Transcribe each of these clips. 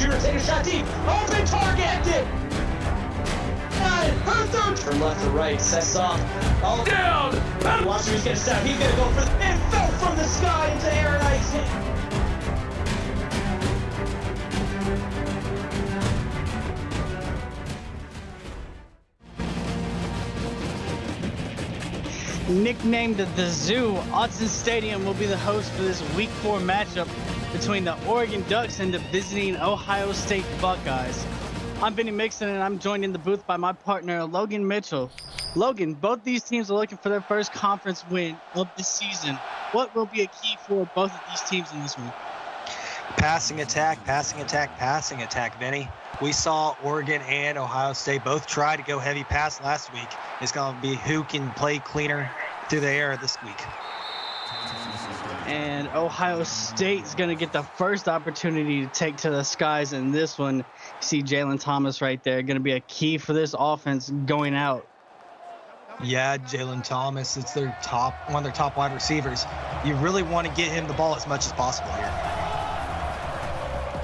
shooter, take a shot deep. Open target. Her third. From left to right, sets off. All down. Watch who's gonna step. He's gonna go for the. It fell from the sky into air and ice. Nicknamed the Zoo, Autzen Stadium will be the host for this Week 4 matchup between the Oregon Ducks and the visiting Ohio State Buckeyes. I'm Benny Mixon, and I'm joined in the booth by my partner, Logan Mitchell. Logan, both these teams are looking for their first conference win of the season. What will be a key for both of these teams in this one? Passing attack, Benny. We saw Oregon and Ohio State both try to go heavy pass last week. It's going to be who can play cleaner through the air this week. And Ohio State's going to get the first opportunity to take to the skies in this one. You see Jalen Thomas right there, going to be a key for this offense going out. Yeah, Jalen Thomas, it's one of their top wide receivers. You really want to get him the ball as much as possible here.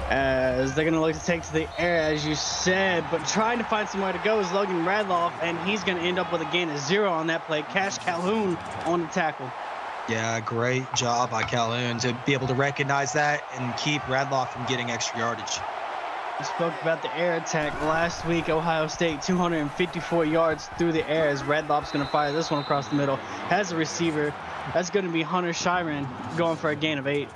As they're going to look to take to the air, as you said, but trying to find somewhere to go is Logan Radloff, and he's going to end up with a gain of 0 on that play. Cash Calhoun on the tackle. Yeah, great job by Calhoun to be able to recognize that and keep Radloff from getting extra yardage. We spoke about the air attack last week. Ohio State 254 yards through the air as Radloff's going to fire this one across the middle. Has a receiver. That's going to be Hunter Shiren going for a gain of 8.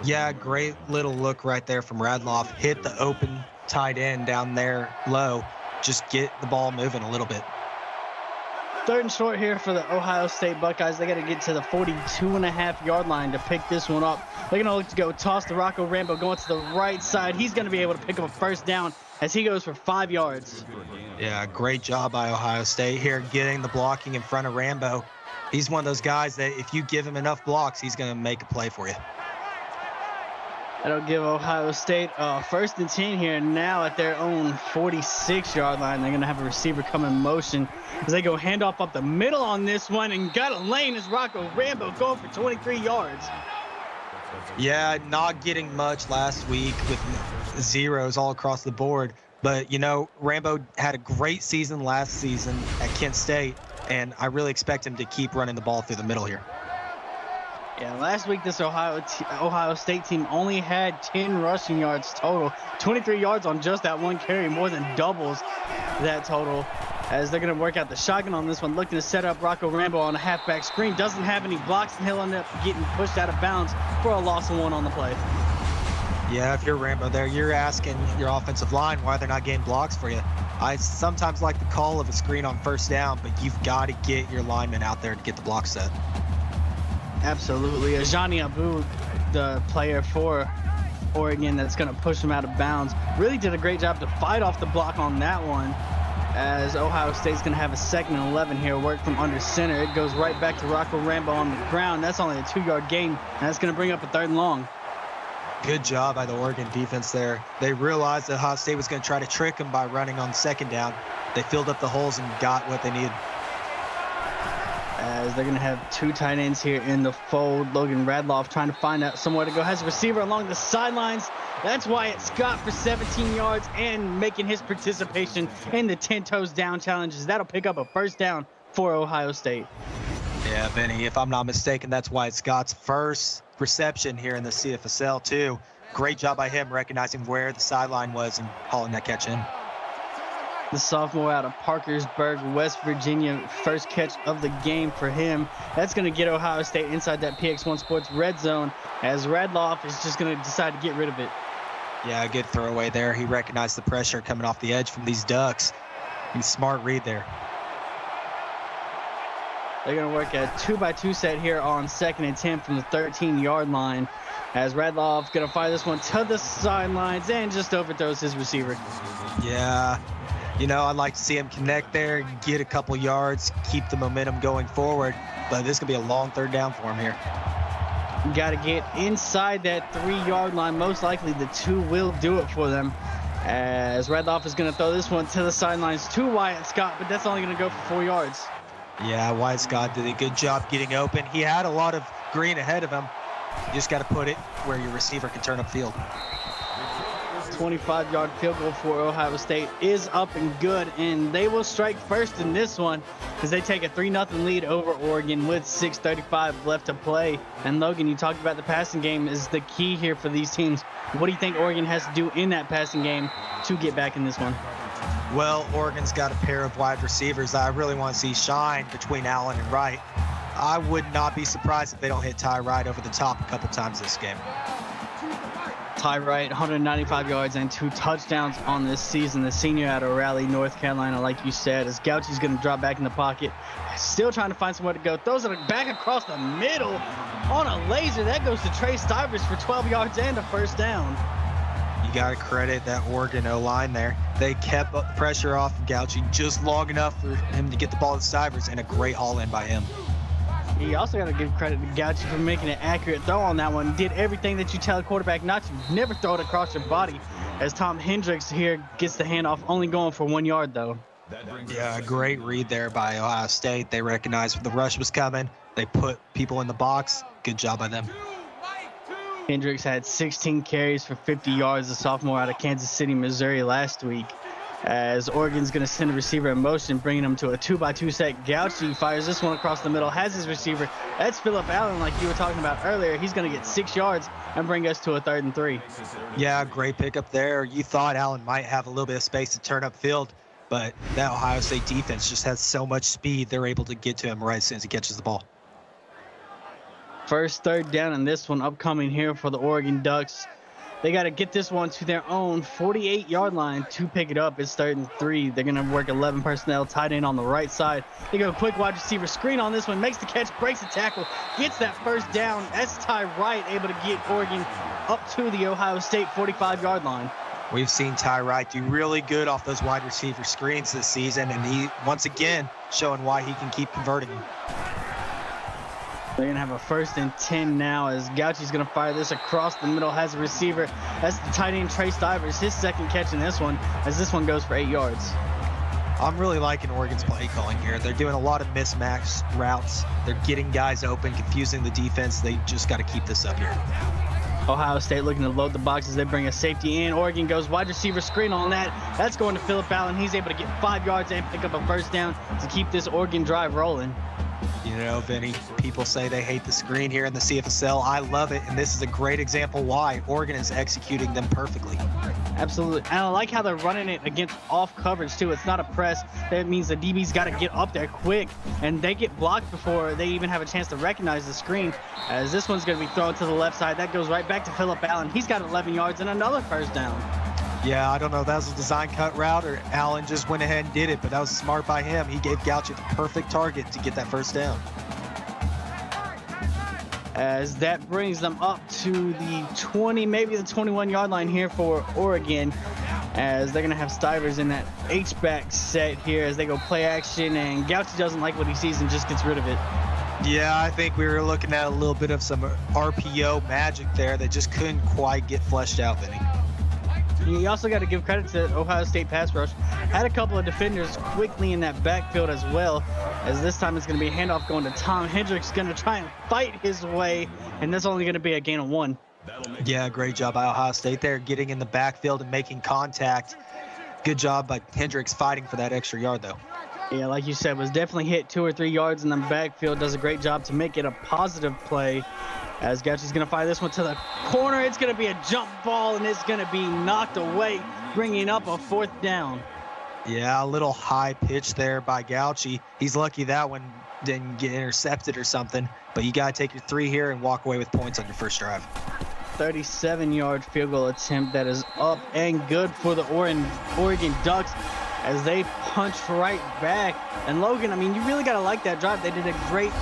Yeah, great little look right there from Radloff. Hit the open tight end down there low. Just get the ball moving a little bit. 3rd and short here for the Ohio State Buckeyes. They got to get to the 42.5-yard line to pick this one up. They're going to look to go toss to Rocco Rambo going to the right side. He's going to be able to pick up a first down as he goes for 5 yards. Yeah, great job by Ohio State here getting the blocking in front of Rambo. He's one of those guys that if you give him enough blocks, he's going to make a play for you. That'll give Ohio State 1st and 10 here now at their own 46-yard line. They're going to have a receiver come in motion as they go handoff up the middle on this one and got a lane as Rocco Rambo going for 23 yards. Yeah, not getting much last week with zeros all across the board. But, you know, Rambo had a great season last season at Kent State, and I really expect him to keep running the ball through the middle here. Yeah, last week this Ohio State team only had 10 rushing yards total. 23 yards on just that one carry, more than doubles that total. As they're going to work out the shotgun on this one, looking to set up Rocco Rambo on a halfback screen. Doesn't have any blocks, and he'll end up getting pushed out of bounds for a loss of 1 on the play. Yeah, if you're Rambo there, you're asking your offensive line why they're not getting blocks for you. I sometimes like the call of a screen on 1st down, but you've got to get your linemen out there to get the block set. Absolutely. Ajani Abu, the player for Oregon that's going to push him out of bounds, really did a great job to fight off the block on that one, as Ohio State's going to have a 2nd and 11 here, work from under center. It goes right back to Rocco Rambo on the ground. That's only a 2-yard gain, and that's going to bring up a 3rd and long. Good job by the Oregon defense there. They realized that Ohio State was going to try to trick them by running on 2nd down. They filled up the holes and got what they needed. As they're going to have 2 tight ends here in the fold. Logan Radloff trying to find out somewhere to go. Has a receiver along the sidelines. That's Wyatt Scott for 17 yards and making his participation in the 10 toes down challenges. That'll pick up a 1st down for Ohio State. Yeah, Benny, if I'm not mistaken, that's Wyatt Scott's first reception here in the CFSL too. Great job by him recognizing where the sideline was and hauling that catch in. The sophomore out of Parkersburg, West Virginia, first catch of the game for him. That's going to get Ohio State inside that PX1 Sports red zone, as Radloff is just going to decide to get rid of it. Yeah, good throwaway there. He recognized the pressure coming off the edge from these Ducks. He's smart read there. They're going to work a 2x2 set here on 2nd and 10 from the 13-yard line, as Radloff going to fire this one to the sidelines and just overthrows his receiver. Yeah. You know, I'd like to see him connect there, get a couple yards, keep the momentum going forward. But this could be a long 3rd down for him here. Got to get inside that 3-yard line. Most likely the 2 will do it for them. As Radloff is going to throw this one to the sidelines to Wyatt Scott, but that's only going to go for 4 yards. Yeah, Wyatt Scott did a good job getting open. He had a lot of green ahead of him. You just got to put it where your receiver can turn upfield. 25-yard field goal for Ohio State is up and good, and they will strike first in this one as they take a 3-0 lead over Oregon with 6:35 left to play. And Logan, you talked about the passing game is the key here for these teams. What do you think Oregon has to do in that passing game to get back in this one? Well, Oregon's got a pair of wide receivers that I really want to see shine between Allen and Wright. I would not be surprised if they don't hit Ty Wright over the top a couple times this game. Ty Wright, 195 yards and 2 touchdowns on this season. The senior out of Raleigh, North Carolina, like you said, as Gauchi's going to drop back in the pocket. Still trying to find somewhere to go. Throws it back across the middle on a laser. That goes to Trey Stivers for 12 yards and a first down. You got to credit that Oregon O-line there. They kept up the pressure off of Gauchi just long enough for him to get the ball to Stivers, and a great haul-in by him. You also got to give credit to Gauchi for making an accurate throw on that one. Did everything that you tell a quarterback not to. Never throw it across your body, as Tom Hendricks here gets the handoff, only going for 1 yard, though. Yeah, a great read there by Ohio State. They recognized the rush was coming. They put people in the box. Good job by them. Hendricks had 16 carries for 50 yards, the sophomore out of Kansas City, Missouri last week. As Oregon's going to send a receiver in motion, bringing him to a 2-by-2 set. Gauchi fires this one across the middle, has his receiver. That's Phillip Allen, like you were talking about earlier. He's going to get 6 yards and bring us to a 3rd and 3. Yeah, great pickup there. You thought Allen might have a little bit of space to turn upfield, but that Ohio State defense just has so much speed, they're able to get to him right as soon as he catches the ball. First 3rd down in this one upcoming here for the Oregon Ducks. They got to get this one to their own 48-yard line to pick it up. It's 3rd and 3. They're going to work 11 personnel tight end on the right side. They go quick wide receiver screen on this one, makes the catch, breaks the tackle, gets that first down. That's Ty Wright able to get Oregon up to the Ohio State 45-yard line. We've seen Ty Wright do really good off those wide receiver screens this season, and he, once again, showing why he can keep converting them. They're going to have a 1st and 10 now as Gauchi's going to fire this across the middle, has a receiver. That's the tight end Trey Stivers, his 2nd catch in this one, as this one goes for 8 yards. I'm really liking Oregon's play calling here. They're doing a lot of mismatched routes. They're getting guys open, confusing the defense. They just got to keep this up here. Ohio State looking to load the boxes. They bring a safety in. Oregon goes wide receiver screen on that. That's going to Phillip Allen. He's able to get 5 yards and pick up a 1st down to keep this Oregon drive rolling. You know, Vinny, people say they hate the screen here in the CFSL. I love it, and this is a great example why Oregon is executing them perfectly. Absolutely. And I like how they're running it against off coverage, too. It's not a press. That means the DB's got to get up there quick, and they get blocked before they even have a chance to recognize the screen, as this one's going to be thrown to the left side. That goes right back to Phillip Allen. He's got 11 yards and another 1st down. Yeah, I don't know if that was a design cut route or Allen just went ahead and did it, but that was smart by him. He gave Gauchi the perfect target to get that 1st down. As that brings them up to the 20, maybe the 21-yard line here for Oregon, as they're going to have Stivers in that H-back set here as they go play action, and Gauchi doesn't like what he sees and just gets rid of it. Yeah, I think we were looking at a little bit of some RPO magic there that just couldn't quite get fleshed out, Vinny. You also got to give credit to Ohio State pass rush. Had a couple of defenders quickly in that backfield as well, as this time it's going to be a handoff going to Tom Hendricks, going to try and fight his way, and that's only going to be a gain of 1. Yeah, great job by Ohio State there, getting in the backfield and making contact. Good job by Hendricks fighting for that extra yard, though. Yeah, like you said, was definitely hit 2 or 3 yards in the backfield. Does a great job to make it a positive play. As Gauchi's going to fire this one to the corner. It's going to be a jump ball, and it's going to be knocked away, bringing up a 4th down. Yeah, a little high pitch there by Gauchi. He's lucky that one didn't get intercepted or something, but you got to take your 3 here and walk away with points on your first drive. 37-yard field goal attempt that is up and good for the Oregon Ducks as they punch right back. And Logan, I mean, you really got to like that drive. They did a great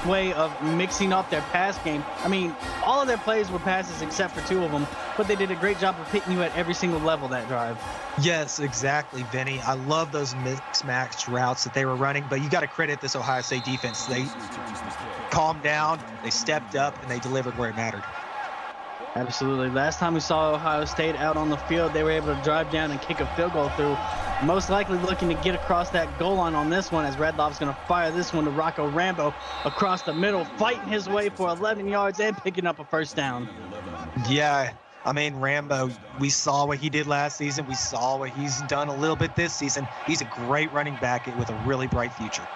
way of mixing up their pass game. I mean, all of their plays were passes except for 2 of them, but they did a great job of hitting you at every single level that drive. Yes, exactly, Vinny. I love those mix-match routes that they were running, but you got to credit this Ohio State defense. They calmed down, they stepped up, and they delivered where it mattered. Absolutely. Last time we saw Ohio State out on the field, they were able to drive down and kick a field goal through. Most likely looking to get across that goal line on this one, as Redloff's going to fire this one to Rocco Rambo across the middle, fighting his way for 11 yards and picking up a 1st down. Yeah, I mean, Rambo, we saw what he did last season. We saw what he's done a little bit this season. He's a great running back with a really bright future.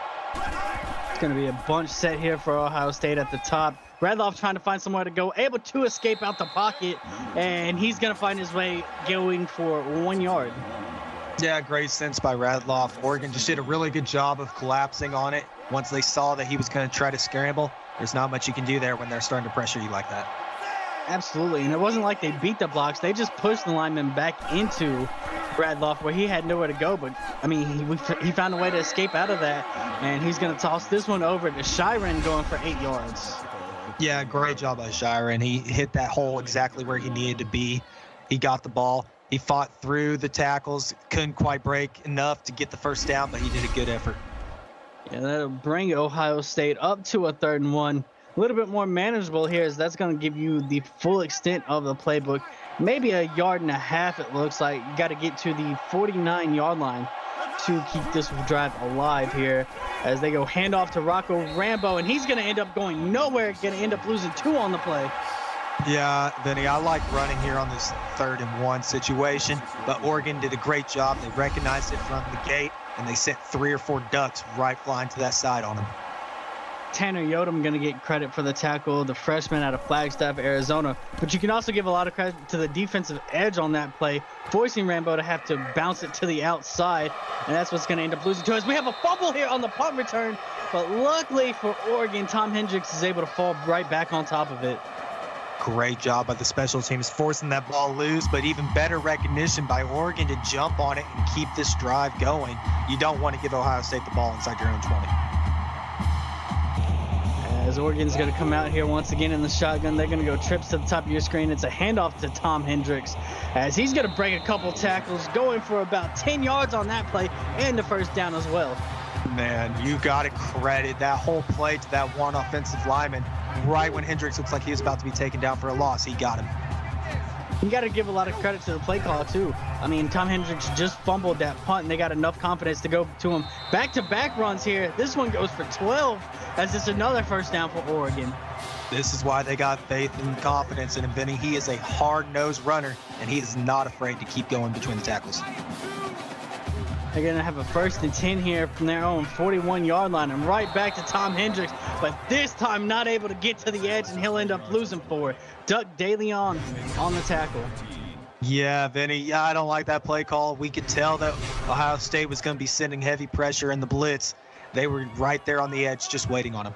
It's going to be a bunch set here for Ohio State at the top. Radloff trying to find somewhere to go, able to escape out the pocket, and he's going to find his way going for 1 yard. Yeah, great sense by Radloff. Oregon just did a really good job of collapsing on it. Once they saw that he was going to try to scramble, there's not much you can do there when they're starting to pressure you like that. Absolutely, and it wasn't like they beat the blocks. They just pushed the lineman back into Radloff where he had nowhere to go. But, I mean, he found a way to escape out of that, and he's going to toss this one over to Shiren going for 8 yards. Yeah, great job by Shiren. He hit that hole exactly where he needed to be. He got the ball. He fought through the tackles, couldn't quite break enough to get the first down, but he did a good effort. Yeah, that'll bring Ohio State up to a 3rd and 1. A little bit more manageable here, as that's going to give you the full extent of the playbook. Maybe 1.5 yards, it looks like. You got to get to the 49-yard line to keep this drive alive here, as they go handoff to Rocco Rambo, and he's going to end up going nowhere, going to end up losing 2 on the play. Yeah, Vinny, I like running here on this 3rd and 1 situation, but Oregon did a great job. They recognized it from the gate, and they sent 3 or 4 ducks right flying to that side on him. Tanner Yodom going to get credit for the tackle, the freshman out of Flagstaff, Arizona. But you can also give a lot of credit to the defensive edge on that play, forcing Rambo to have to bounce it to the outside. And that's what's going to end up losing to us. We have a fumble here on the punt return, but luckily for Oregon, Tom Hendricks is able to fall right back on top of it. Great job by the special teams forcing that ball loose, but even better recognition by Oregon to jump on it and keep this drive going. You don't want to give Ohio State the ball inside your own 20. As Oregon's going to come out here once again in the shotgun, they're going to go trips to the top of your screen. It's a handoff to Tom Hendricks, as he's going to break a couple tackles, going for about 10 yards on that play and the first down as well. Man, you got to credit that whole play to that one offensive lineman. Right when Hendricks looks like he was about to be taken down for a loss, he got him. You got to give a lot of credit to the play call, too. I mean, Tom Hendricks just fumbled that punt, and they got enough confidence to go to him. Back-to-back runs here. This one goes for 12, as it's another first down for Oregon. This is why they got faith and confidence in him, Vinny. He is a hard-nosed runner, and he is not afraid to keep going between the tackles. They're going to have a 1st and 10 here from their own 41-yard line, and right back to Tom Hendricks, but this time not able to get to the edge, and he'll end up losing for it. Duck DeLeon on the tackle. Yeah, Vinny, I don't like that play call. We could tell that Ohio State was going to be sending heavy pressure in the blitz. They were right there on the edge just waiting on him.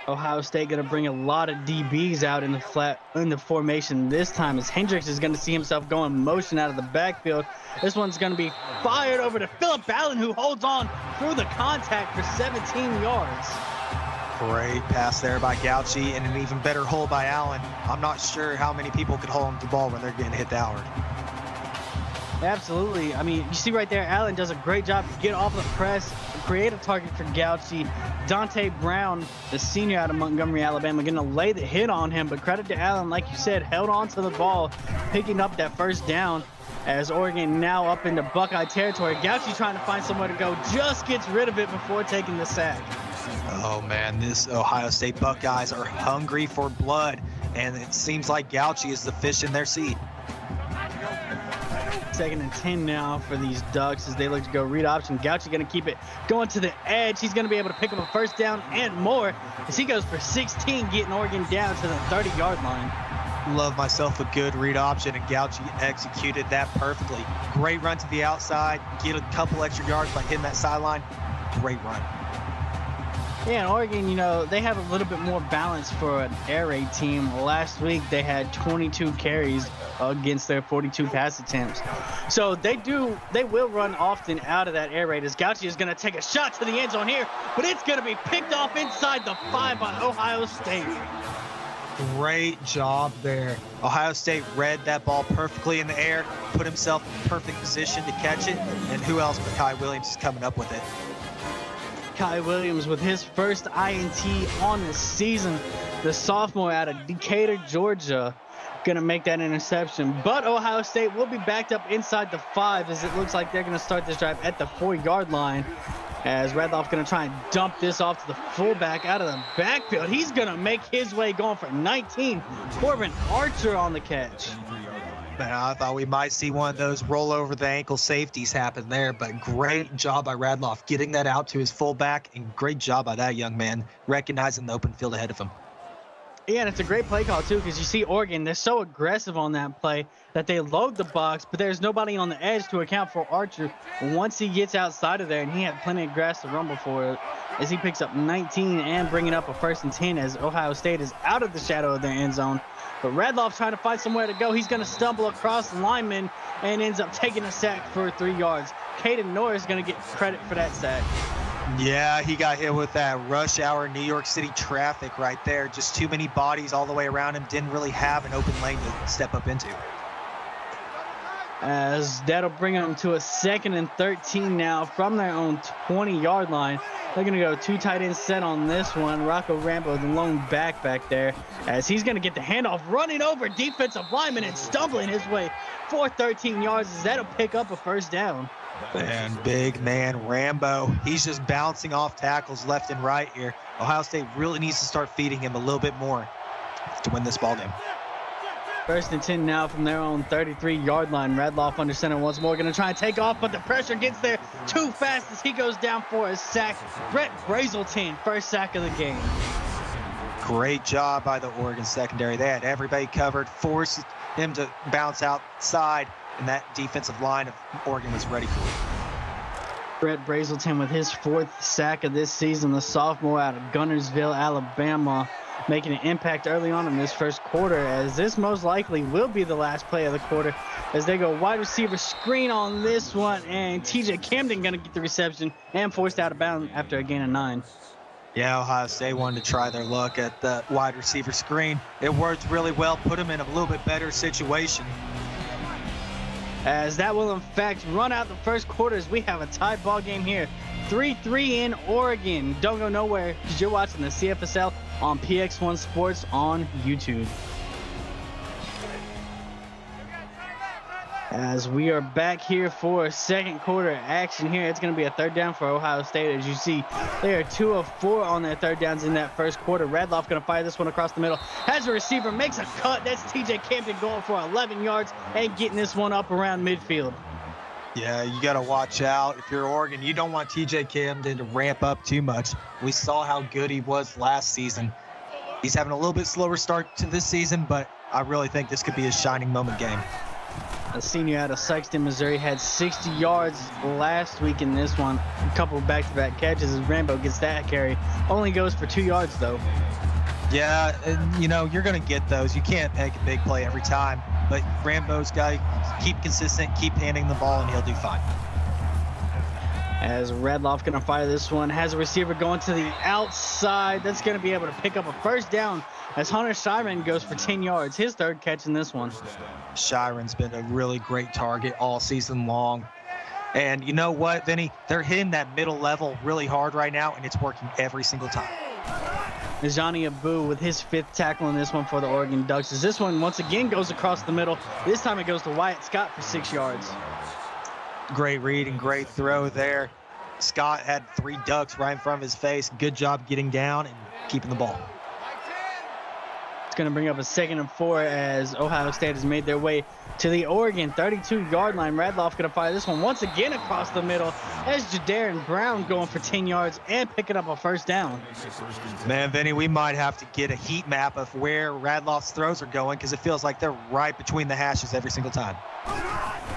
Ohio State going to bring a lot of DBs out in the formation this time, as Hendricks is going to see himself going motion out of the backfield. This one's going to be fired over to Phillip Allen, who holds on through the contact for 17 yards. Great pass there by Gauci, and an even better hole by Allen. I'm not sure how many people could hold on to the ball when they're getting hit that hard. Absolutely. I mean, you see right there, Allen does a great job to get off the press, create a target for Gauci. Dante Brown, the senior out of Montgomery, Alabama, going to lay the hit on him, but credit to Allen, like you said, held on to the ball, picking up that first down, as Oregon now up into Buckeye territory. Gauci trying to find somewhere to go, just gets rid of it before taking the sack. Oh man, this Ohio State Buckeyes are hungry for blood, and it seems like Gauci is the fish in their sea. 2nd and 10 now for these Ducks as they look to go read option. Gauci going to keep it going to the edge. He's going to be able to pick up a first down and more as he goes for 16, getting Oregon down to the 30-yard line. Love myself a good read option, and Gauci executed that perfectly. Great run to the outside, get a couple extra yards by hitting that sideline. Great run. Yeah, and Oregon, you know, they have a little bit more balance for an air raid team. Last week, they had 22 carries against their 42 pass attempts. So they will run often out of that air raid, as Gauci is going to take a shot to the end zone here, but it's going to be picked off inside the 5 by Ohio State. Great job there. Ohio State read that ball perfectly in the air, put himself in perfect position to catch it, and who else but Kai Williams is coming up with it. Kai Williams with his first INT on the season. The sophomore out of Decatur, Georgia, going to make that interception. But Ohio State will be backed up inside the 5, as it looks like they're going to start this drive at the 4-yard line. As Radloff going to try and dump this off to the fullback out of the backfield. He's going to make his way going for 19. Corbin Archer on the catch. Man, I thought we might see one of those roll over the ankle safeties happen there, but great job by Radloff getting that out to his fullback, and great job by that young man recognizing the open field ahead of him. Yeah, and it's a great play call, too, because you see Oregon, they're so aggressive on that play that they load the box, but there's nobody on the edge to account for Archer once he gets outside of there, and he had plenty of grass to rumble for it as he picks up 19 and bringing up a 1st and 10 as Ohio State is out of the shadow of their end zone. But Radloff trying to find somewhere to go. He's going to stumble across the lineman and ends up taking a sack for 3 yards. Caden Norris is going to get credit for that sack. Yeah, he got hit with that rush hour New York City traffic right there. Just too many bodies all the way around him. Didn't really have an open lane to step up into. As that'll bring them to a 2nd and 13 now from their own 20-yard line. They're going to go 2 tight ends set on this one. Rocco Rambo, the lone back there, as he's going to get the handoff, running over defensive lineman and stumbling his way for 13 yards. As that'll pick up a 1st down. And big man Rambo, he's just bouncing off tackles left and right here. Ohio State really needs to start feeding him a little bit more to win this ball game. 1st and 10 now from their own 33-yard line. Radloff under center once more, going to try and take off, but the pressure gets there too fast as he goes down for a sack. Brett Brazelton, 1st sack of the game. Great job by the Oregon secondary. They had everybody covered, forced him to bounce outside, and that defensive line of Oregon was ready for it. Brett Brazelton with his 4th sack of this season, the sophomore out of Gunnersville, Alabama, making an impact early on in this 1st quarter, as this most likely will be the last play of the quarter as they go wide receiver screen on this one, and TJ Camden going to get the reception and forced out of bounds after a gain of 9. Yeah, Ohio State wanted to try their luck at the wide receiver screen. It worked really well, put them in a little bit better situation. As that will in fact run out the 1st quarter as we have a tied ball game here. 3-3 in Oregon. Don't go nowhere because you're watching the CFSL on PX1 Sports on YouTube. As we are back here for 2nd quarter action here, it's going to be a 3rd down for Ohio State. As you see, they are 2 of 4 on their 3rd downs in that 1st quarter. Radloff going to fire this one across the middle. Has a receiver, makes a cut. That's TJ Camden going for 11 yards and getting this one up around midfield. Yeah, you got to watch out. If you're Oregon, you don't want TJ Camden to ramp up too much. We saw how good he was last season. He's having a little bit slower start to this season, but I really think this could be a shining moment game. A senior out of Sexton, Missouri, had 60 yards last week in this one. A couple back-to-back catches as Rambo gets that carry. Only goes for 2 yards, though. Yeah, and, you know, you're going to get those. You can't make a big play every time, but Rambo's got to keep consistent, keep handing the ball, and he'll do fine. As Radloff going to fire this one, has a receiver going to the outside. That's going to be able to pick up a 1st down as Hunter Shiren goes for 10 yards. His 3rd catch in this one. Shiren's been a really great target all season long. And you know what, Vinny? They're hitting that middle level really hard right now, and it's working every single time. Najani Abu with his 5th tackle in this one for the Oregon Ducks. As this one once again goes across the middle. This time it goes to Wyatt Scott for 6 yards. Great read and great throw there. Scott had 3 ducks right in front of his face. Good job getting down and keeping the ball. It's going to bring up a 2nd and 4 as Ohio State has made their way to the Oregon 32-yard line. Radloff going to fire this one once again across the middle as Jadarian Brown going for 10 yards and picking up a 1st down. Man, Vinny, we might have to get a heat map of where Radloff's throws are going because it feels like they're right between the hashes every single time.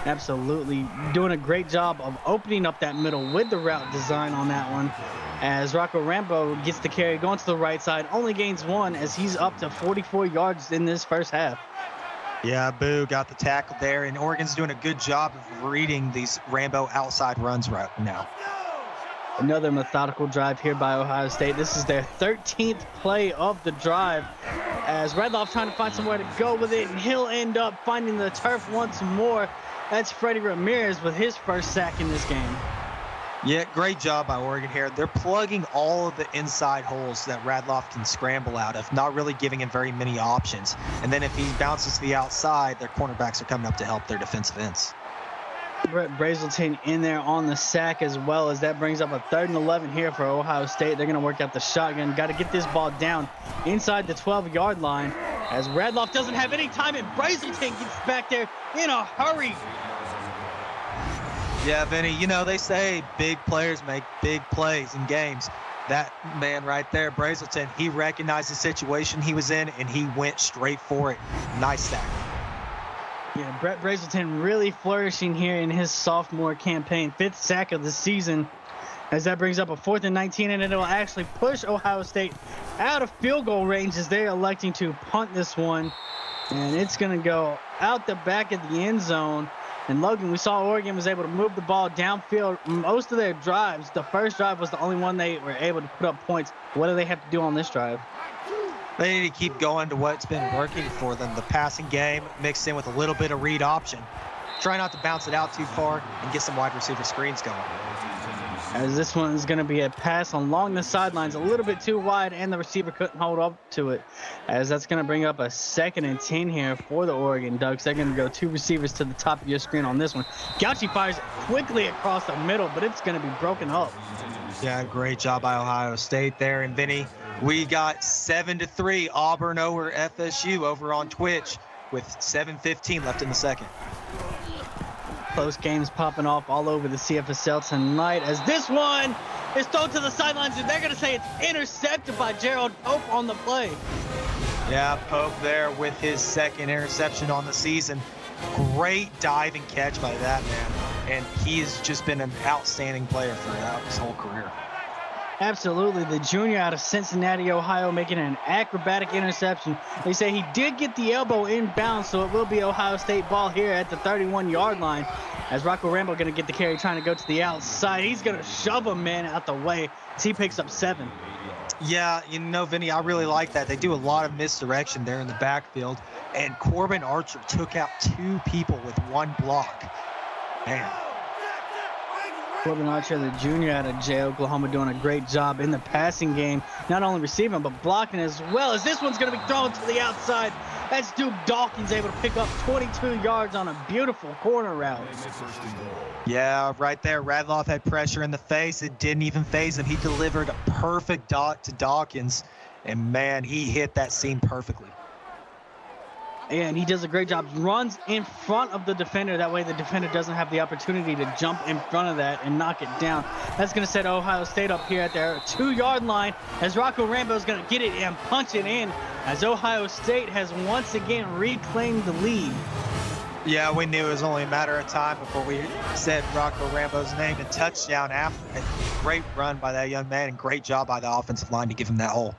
Absolutely doing a great job of opening up that middle with the route design on that one. As Rocco Rambo gets the carry, going to the right side, only gains 1 as he's up to 44 yards in this 1st half. Yeah, Boo got the tackle there, and Oregon's doing a good job of reading these Rambo outside runs right now. Another methodical drive here by Ohio State. This is their 13th play of the drive as Radloff trying to find somewhere to go with it, and he'll end up finding the turf once more. That's Freddie Ramirez with his 1st sack in this game. Yeah, great job by Oregon here. They're plugging all of the inside holes that Radloff can scramble out of, not really giving him very many options. And then if he bounces to the outside, their cornerbacks are coming up to help their defensive ends. Brett Brazelton in there on the sack as well, as that brings up a 3rd and 11 here for Ohio State. They're going to work out the shotgun. Got to get this ball down inside the 12-yard line, as Radloff doesn't have any time, and Brazelton gets back there in a hurry. Yeah, Vinny, you know, they say big players make big plays in games. That man right there, Brazelton, he recognized the situation he was in, and he went straight for it. Nice sack. Yeah, Brett Brazelton really flourishing here in his sophomore campaign. 5th sack of the season, as that brings up a 4th and 19, and it'll actually push Ohio State out of field goal range as they're electing to punt this one. And it's going to go out the back of the end zone. And Logan, we saw Oregon was able to move the ball downfield. Most of their drives, the first drive was the only one they were able to put up points. What do they have to do on this drive? They need to keep going to what's been working for them, the passing game mixed in with a little bit of read option. Try not to bounce it out too far and get some wide receiver screens going. As this one is going to be a pass along the sidelines, a little bit too wide, and the receiver couldn't hold up to it. As that's going to bring up a 2nd and 10 here for the Oregon Ducks. They're going to go 2 receivers to the top of your screen on this one. Gauci fires quickly across the middle, but it's going to be broken up. Yeah, great job by Ohio State there. And Vinny, we got 7-3 Auburn over FSU over on Twitch with 7:15 left in the second. Close games popping off all over the CFSL tonight, as this one is thrown to the sidelines, and they're going to say it's intercepted by Gerald Pope on the play. Yeah, Pope there with his 2nd interception on the season. Great diving catch by that man, and he has just been an outstanding player throughout his whole career. Absolutely. The junior out of Cincinnati, Ohio, making an acrobatic interception. They say he did get the elbow inbounds, so it will be Ohio State ball here at the 31-yard line, as Rocco Rambo going to get the carry, trying to go to the outside. He's going to shove a man out the way as he picks up 7. Yeah, you know, Vinny, I really like that. They do a lot of misdirection there in the backfield, and Corbin Archer took out 2 people with 1 block. Man. Corbin Archer, the junior out of J. Oklahoma, doing a great job in the passing game, not only receiving but blocking as well, as this one's going to be thrown to the outside. That's Duke Dawkins able to pick up 22 yards on a beautiful corner route. Yeah, right there. Radloff had pressure in the face. It didn't even phase him. He delivered a perfect dot to Dawkins, and man, he hit that seam perfectly. And he does a great job. Runs in front of the defender. That way the defender doesn't have the opportunity to jump in front of that and knock it down. That's going to set Ohio State up here at their 2-yard line, as Rocco Rambo is going to get it and punch it in, as Ohio State has once again reclaimed the lead. Yeah, we knew it was only a matter of time before we said Rocco Rambo's name and touchdown after it. Great run by that young man, and great job by the offensive line to give him that hole.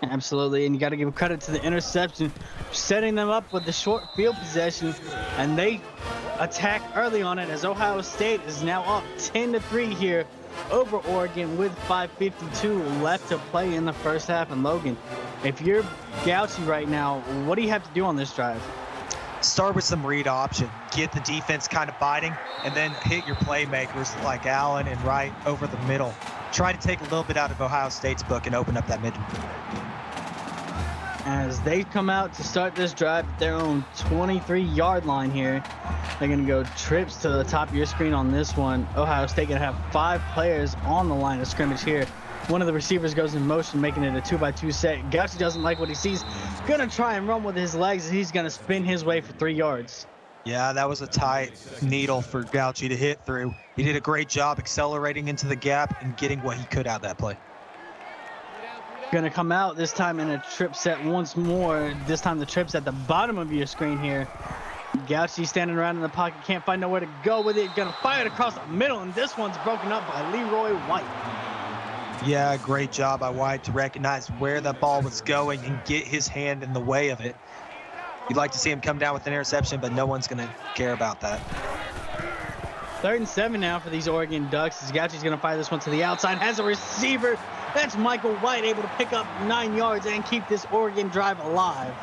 Absolutely, and you got to give credit to the interception, setting them up with the short field possession, and they attack early on it, as Ohio State is now up 10-3 here over Oregon with 5:52 left to play in the first half. And Logan, if you're Gauci right now, what do you have to do on this drive? Start with some read option, get the defense kind of biting, and then hit your playmakers like Allen and Wright over the middle. Try to take a little bit out of Ohio State's book and open up that mid. As they come out to start this drive at their own 23-yard line here, they're going to go trips to the top of your screen on this one. Ohio State going to have 5 players on the line of scrimmage here. One of the receivers goes in motion, making it a 2-by-2 set. Gauci doesn't like what he sees. Going to try and run with his legs. He's going to spin his way for 3 yards. Yeah, that was a tight needle for Gauci to hit through. He did a great job accelerating into the gap and getting what he could out of that play. Going to come out this time in a trip set once more. This time the trip's at the bottom of your screen here. Gauci standing around in the pocket, can't find nowhere to go with it. Going to fire it across the middle, and this one's broken up by Leroy White. Yeah, great job by White to recognize where the ball was going and get his hand in the way of it. You'd like to see him come down with an interception, but no one's going to care about that. 3rd and 7 now for these Oregon Ducks, as Gauci's going to fire this one to the outside. Has a receiver. That's Michael White, able to pick up 9 yards and keep this Oregon drive alive.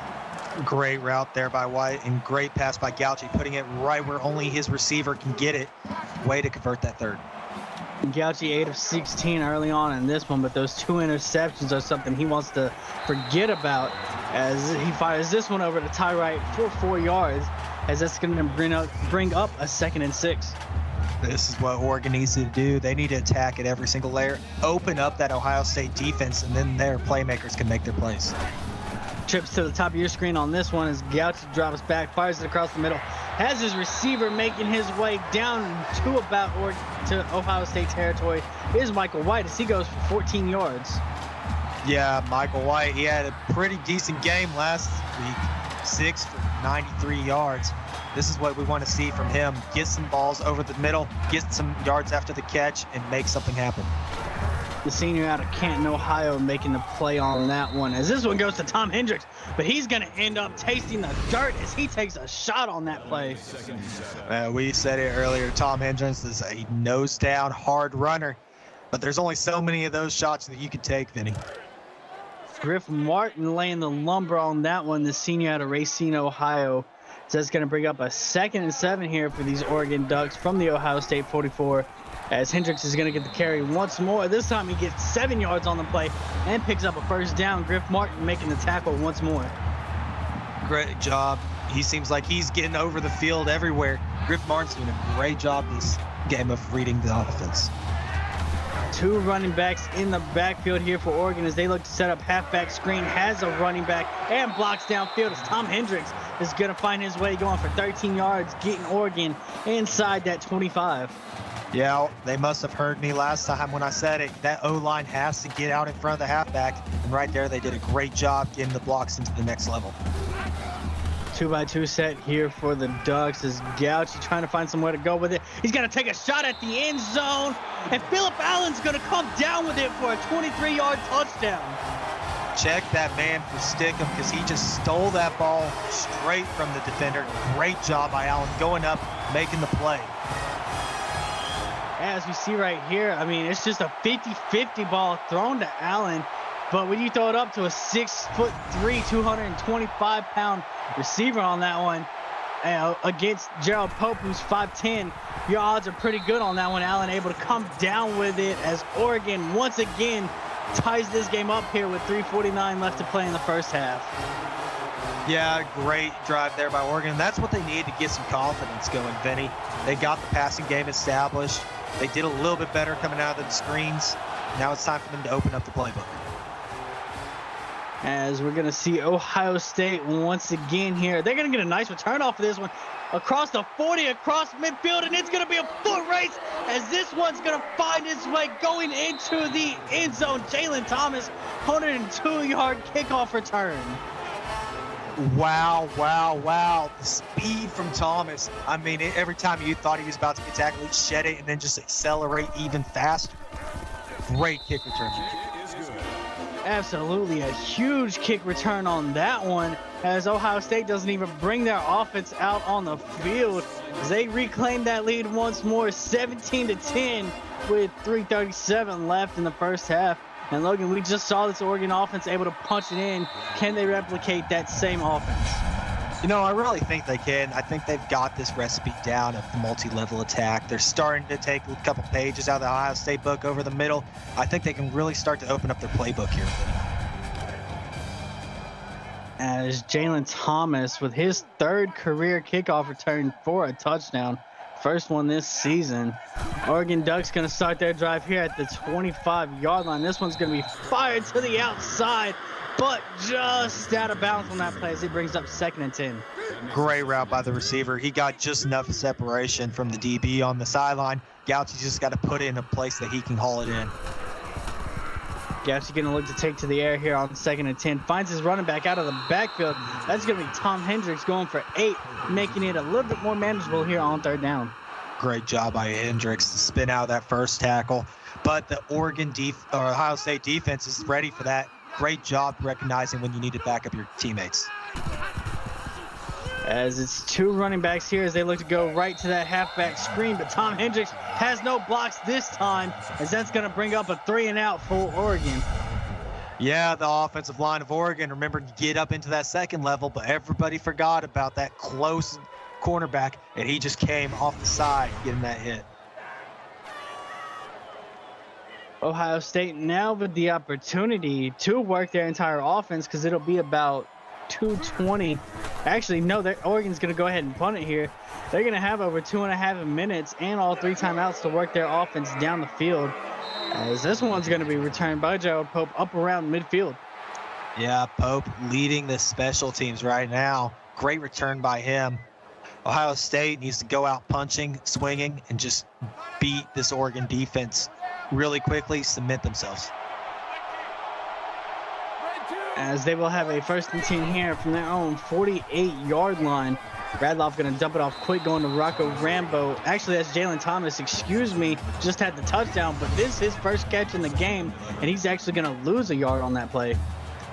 Great route there by White, and great pass by Gauci, putting it right where only his receiver can get it. Way to convert that third. Gauci 8 of 16 early on in this one, but those 2 interceptions are something he wants to forget about, as he fires this one over to Ty Wright for 4 yards. as that's going to bring up a 2nd and 6. This is what Oregon needs to do. They need to attack at every single layer, open up that Ohio State defense, and then their playmakers can make their plays. Trips to the top of your screen on this one as Gauchi drops back, fires it across the middle, has his receiver making his way down to Ohio State territory. Here's Michael White as he goes for 14 yards. Yeah, Michael White, he had a pretty decent game last week, 6 for 93 yards. This is what we want to see from him. Get some balls over the middle, get some yards after the catch, and make something happen. The senior out of Canton, Ohio, making the play on that one. As this one goes to Tom Hendricks, but he's going to end up tasting the dirt as he takes a shot on that play. We said it earlier, Tom Hendricks is a nose-down, hard runner, but there's only so many of those shots that you can take, Vinny. Griff Martin laying the lumber on that one, the senior out of Racine, Ohio. So that's going to bring up a 2nd and 7 here for these Oregon Ducks from the Ohio State 44. As Hendricks is going to get the carry once more. This time he gets 7 yards on the play and picks up a 1st down. Griff Martin making the tackle once more. Great job. He seems like he's getting over the field everywhere. Griff Martin's doing a great job this game of reading the offense. 2 running backs in the backfield here for Oregon as they look to set up halfback screen. Has a running back and blocks downfield as Tom Hendricks is going to find his way going for 13 yards, getting Oregon inside that 25. Yeah, they must have heard me last time when I said it. That O-line has to get out in front of the halfback. And right there, they did a great job getting the blocks into the next level. 2x2 set here for the Ducks as Gauchi trying to find somewhere to go with it. He's going to take a shot at the end zone, and Phillip Allen's going to come down with it for a 23-yard touchdown. Check that man for Stickum because he just stole that ball straight from the defender. Great job by Allen going up, making the play. As we see right here, I mean, it's just a 50-50 ball thrown to Allen. But when you throw it up to a 6'3", 225-pound receiver on that one against Gerald Pope, who's 5'10", your odds are pretty good on that one. Allen able to come down with it as Oregon once again ties this game up here with 3:49 left to play in the first half. Yeah, great drive there by Oregon. That's what they need to get some confidence going, Vinny. They got the passing game established. They did a little bit better coming out of the screens. Now it's time for them to open up the playbook. As we're going to see Ohio State once again here. They're going to get a nice return off of this one. Across the 40, across midfield, and it's going to be a foot race as this one's going to find its way going into the end zone. Jalen Thomas, 102-yard kickoff return. Wow, wow, wow. The speed from Thomas. I mean, every time you thought he was about to get tackled, he'd shed it and then just accelerate even faster. Great kick return. Absolutely a huge kick return on that one as Ohio State doesn't even bring their offense out on the field as they reclaim that lead once more, 17-10 with 3:37 left in the first half. And Logan, we just saw this Oregon offense able to punch it in. Can they replicate that same offense? You know, I really think they can. I think they've got this recipe down of the multi-level attack. They're starting to take a couple pages out of the Ohio State book over the middle. I think they can really start to open up their playbook here. As Jalen Thomas with his 3rd career kickoff return for a touchdown. First one this season. Oregon Ducks going to start their drive here at the 25-yard line. This one's going to be fired to the outside, but just out of bounds on that play as it brings up 2nd and 10. Great route by the receiver. He got just enough separation from the DB on the sideline. Gauchi's just got to put it in a place that he can haul it in. Gauchi going to look to take to the air here on 2nd and 10. Finds his running back out of the backfield. That's going to be Tom Hendricks going for 8, making it a little bit more manageable here on 3rd down. Great job by Hendricks to spin out that first tackle. But the Ohio State defense is ready for that. Great job recognizing when you need to back up your teammates. As it's 2 running backs here as they look to go right to that halfback screen, but Tom Hendricks has no blocks this time as that's going to bring up a 3-and-out for Oregon. Yeah, the offensive line of Oregon remembered to get up into that 2nd level, but everybody forgot about that close cornerback, and he just came off the side getting that hit. Ohio State now with the opportunity to work their entire offense because it'll be about 2:20. Actually, no, Oregon's going to go ahead and punt it here. They're going to have over 2.5 minutes and all 3 timeouts to work their offense down the field, as this one's going to be returned by Gerald Pope up around midfield. Yeah, Pope leading the special teams right now. Great return by him. Ohio State needs to go out punching, swinging, and just beat this Oregon defense really quickly, submit themselves. As they will have a 1st and 10 here from their own 48-yard line. Radloff going to dump it off quick, going to Rocco Rambo. Actually, that's Jalen Thomas, excuse me, just had the touchdown, but this is his first catch in the game, and he's actually going to lose a yard on that play.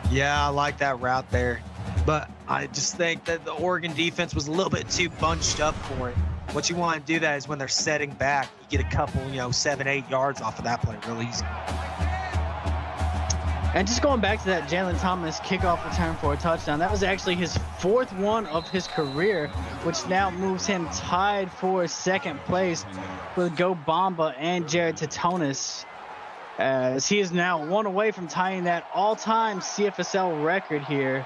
Yeah, I like that route there. But I just think that the Oregon defense was a little bit too bunched up for it. What you want to do that is when they're setting back, you get a couple, 7-8 yards off of that play real easy. And just going back to that Jalen Thomas kickoff return for a touchdown, that was actually his 4th one of his career, which now moves him tied for 2nd place with Go Bamba and Jared Tatonis, as he is now 1 away from tying that all-time CFSL record here,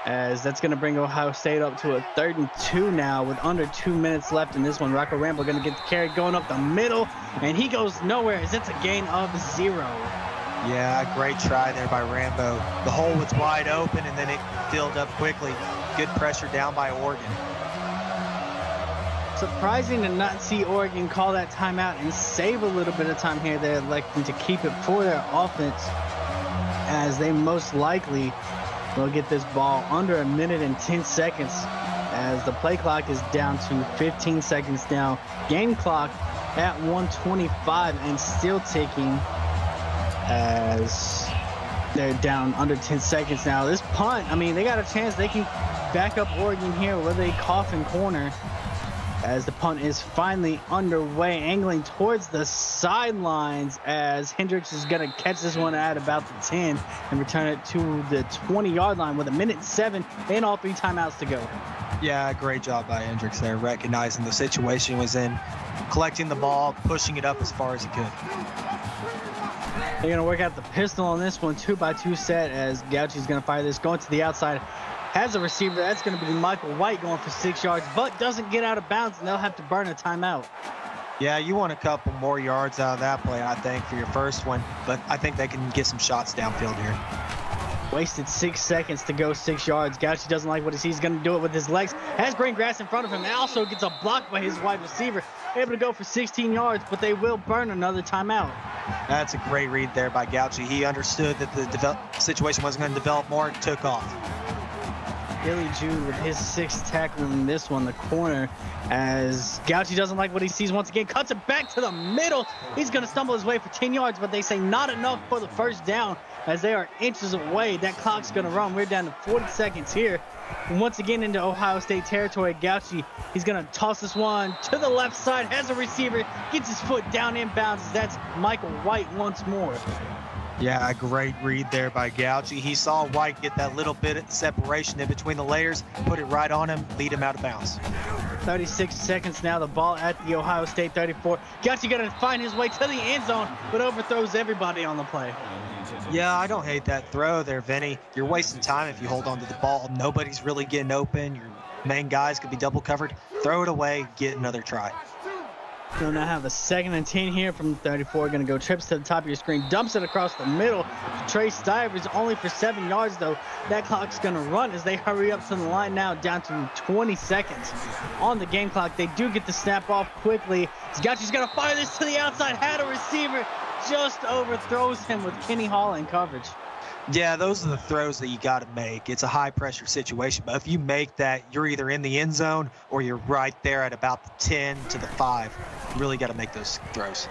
as that's going to bring Ohio State up to a 3rd and 2 now with under 2 minutes left in this one. Rocco Rambo going to get the carry going up the middle, and he goes nowhere as it's a gain of 0. Yeah, great try there by Rambo. The hole was wide open, and then it filled up quickly. Good pressure down by Oregon. Surprising to not see Oregon call that timeout and save a little bit of time here. They're electing to keep it for their offense, as they most likely will get this ball under 1 minute and 10 seconds, as the play clock is down to 15 seconds now. Game clock at 1:25 and still ticking, as they're down under 10 seconds now. This punt, I mean, they got a chance. They can back up Oregon here with a coffin corner, as the punt is finally underway, angling towards the sidelines, as Hendricks is going to catch this one at about the 10 and return it to the 20-yard line with 1:07 and all 3 timeouts to go. Yeah, great job by Hendricks there, recognizing the situation was in, collecting the ball, pushing it up as far as he could. They're going to work out the pistol on this one, 2x2 set, as Gauchi's going to fire this, going to the outside. Has a receiver. That's going to be Michael White going for 6 yards, but doesn't get out of bounds, and they'll have to burn a timeout. Yeah, you want a couple more yards out of that play, I think, for your first one, but I think they can get some shots downfield here. Wasted 6 seconds to go 6 yards. Gauchi doesn't like what he sees. He's going to do it with his legs. Has green grass in front of him. Also gets a block by his wide receiver. Able to go for 16 yards, but they will burn another timeout. That's a great read there by Gauchi. He understood that the situation wasn't going to develop more and took off. Billy Jude with his 6th tackle in this one, the corner, as Gauchi doesn't like what he sees once again. Cuts it back to the middle. He's going to stumble his way for 10 yards, but they say not enough for the first down, as they are inches away. That clock's going to run. We're down to 40 seconds here. And once again into Ohio State territory. Gauchi, he's going to toss this one to the left side, has a receiver, gets his foot down inbounds. That's Michael White once more. Yeah, a great read there by Gauchi. He saw White get that little bit of separation in between the layers, put it right on him, lead him out of bounds. 36 seconds now, the ball at the Ohio State 34. Gauchi going to find his way to the end zone, but overthrows everybody on the play. Yeah, I don't hate that throw there, Vinny. You're wasting time if you hold on to the ball. Nobody's really getting open. Your main guys could be double covered. Throw it away, get another try. We'll now have a 2nd and 10 here from 34. Going to go trips to the top of your screen. Dumps it across the middle. Trey Stivers only for 7 yards, though. That clock's going to run as they hurry up to the line now, down to 20 seconds on the game clock. They do get the snap off quickly. Gauchi's going to fire this to the outside. Had a receiver. Just overthrows him with Kenny Hall in coverage. Yeah, those are the throws that you got to make. It's a high-pressure situation, but if you make that, you're either in the end zone or you're right there at about the 10 to the 5. You really got to make those throws.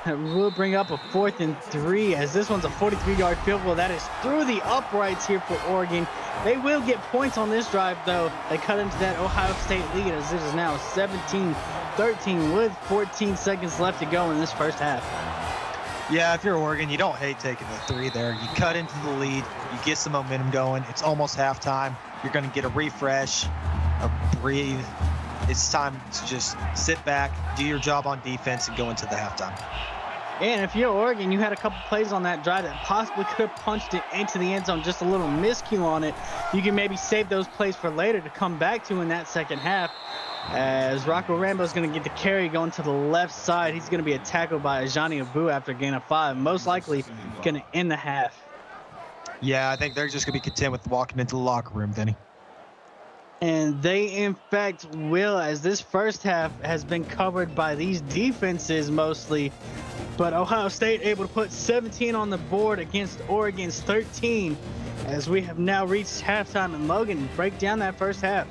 We'll bring up a 4th and 3, as this one's a 43-yard field goal. That is through the uprights here for Oregon. They will get points on this drive, though. They cut into that Ohio State lead, as it is now 17-13 with 14 seconds left to go in this first half. Yeah, if you're Oregon, you don't hate taking the 3 there. You cut into the lead, you get some momentum going. It's almost halftime. You're going to get a refresh, a breathe. It's time to just sit back, do your job on defense, and go into the halftime. And if you're Oregon, you had a couple plays on that drive that possibly could have punched it into the end zone, just a little miscue on it. You can maybe save those plays for later to come back to in that second half. As Rocco Rambo is going to get the carry going to the left side. He's going to be tackled by Ajani Abu after a gain of 5. Most likely going to end the half. Yeah, I think they're just going to be content with walking into the locker room, Vinny. And they, in fact, will, as this first half has been covered by these defenses mostly. But Ohio State able to put 17 on the board against Oregon's 13, as we have now reached halftime. And Logan, break down that first half.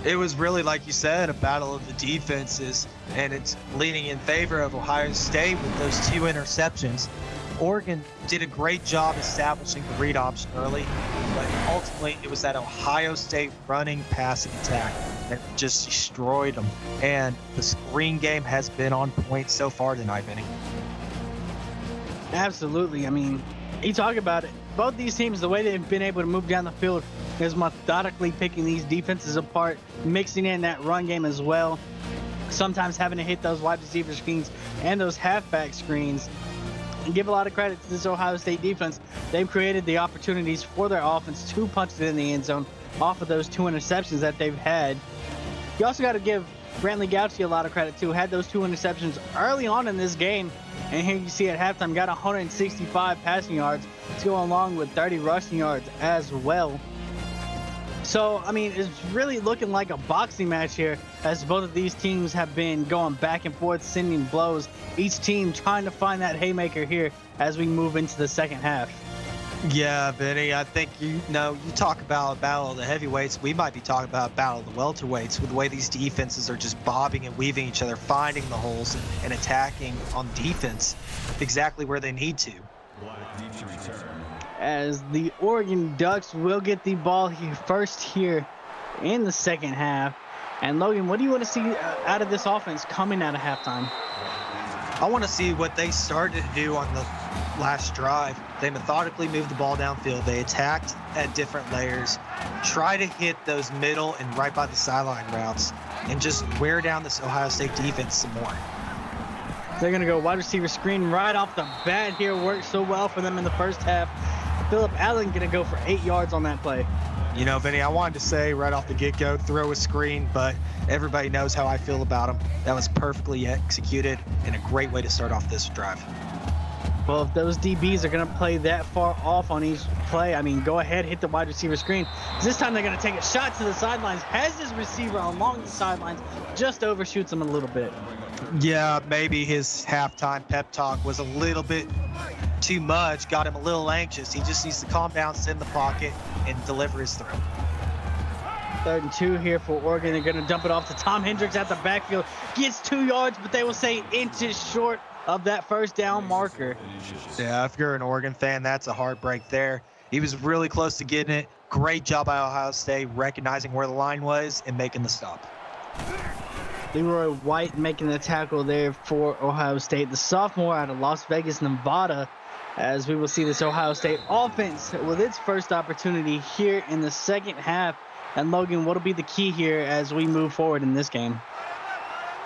It was really, like you said, a battle of the defenses, and it's leaning in favor of Ohio State with those 2 interceptions. Oregon did a great job establishing the read option early, but ultimately it was that Ohio State running passing attack that just destroyed them. And the screen game has been on point so far tonight, Vinny. Absolutely. I mean, you talk about it. Both these teams, the way they've been able to move down the field is methodically picking these defenses apart, mixing in that run game as well. Sometimes having to hit those wide receiver screens and those halfback screens. And give a lot of credit to this Ohio State defense. They've created the opportunities for their offense to punch it in the end zone off of those 2 interceptions that they've had. You also got to give Brantley Gauchi a lot of credit too. Had those 2 interceptions early on in this game, and here you see at halftime got 165 passing yards to go along with 30 rushing yards as well. So, I mean, it's really looking like a boxing match here, as both of these teams have been going back and forth, sending blows. Each team trying to find that haymaker here as we move into the second half. Yeah, Vinny, I think you talk about a battle of the heavyweights. We might be talking about a battle of the welterweights with the way these defenses are just bobbing and weaving each other, finding the holes and attacking on defense exactly where they need to. As the Oregon Ducks will get the ball here first here in the second half. And Logan, what do you want to see out of this offense coming out of halftime? I want to see what they started to do on the last drive. They methodically moved the ball downfield. They attacked at different layers, try to hit those middle and right by the sideline routes, and just wear down this Ohio State defense some more. They're going to go wide receiver screen right off the bat here. Worked so well for them in the first half. Phillip Allen going to go for 8 yards on that play. You know, Vinny, I wanted to say right off the get-go, throw a screen, but everybody knows how I feel about him. That was perfectly executed and a great way to start off this drive. Well, if those DBs are going to play that far off on each play, I mean, go ahead, hit the wide receiver screen. This time they're going to take a shot to the sidelines. Has his receiver along the sidelines, just overshoots him a little bit. Yeah, maybe his halftime pep talk was a little bit too much, got him a little anxious. He just needs to calm down, sit in the pocket, and deliver his throw. 3rd and 2 here for Oregon. They're going to dump it off to Tom Hendricks at the backfield. Gets 2 yards, but they will say inches short of that first down marker. Yeah, if you're an Oregon fan, that's a heartbreak there. He was really close to getting it. Great job by Ohio State recognizing where the line was and making the stop. Leroy White making the tackle there for Ohio State, the sophomore out of Las Vegas, Nevada, as we will see this Ohio State offense with its first opportunity here in the second half. And Logan, what'll be the key here as we move forward in this game?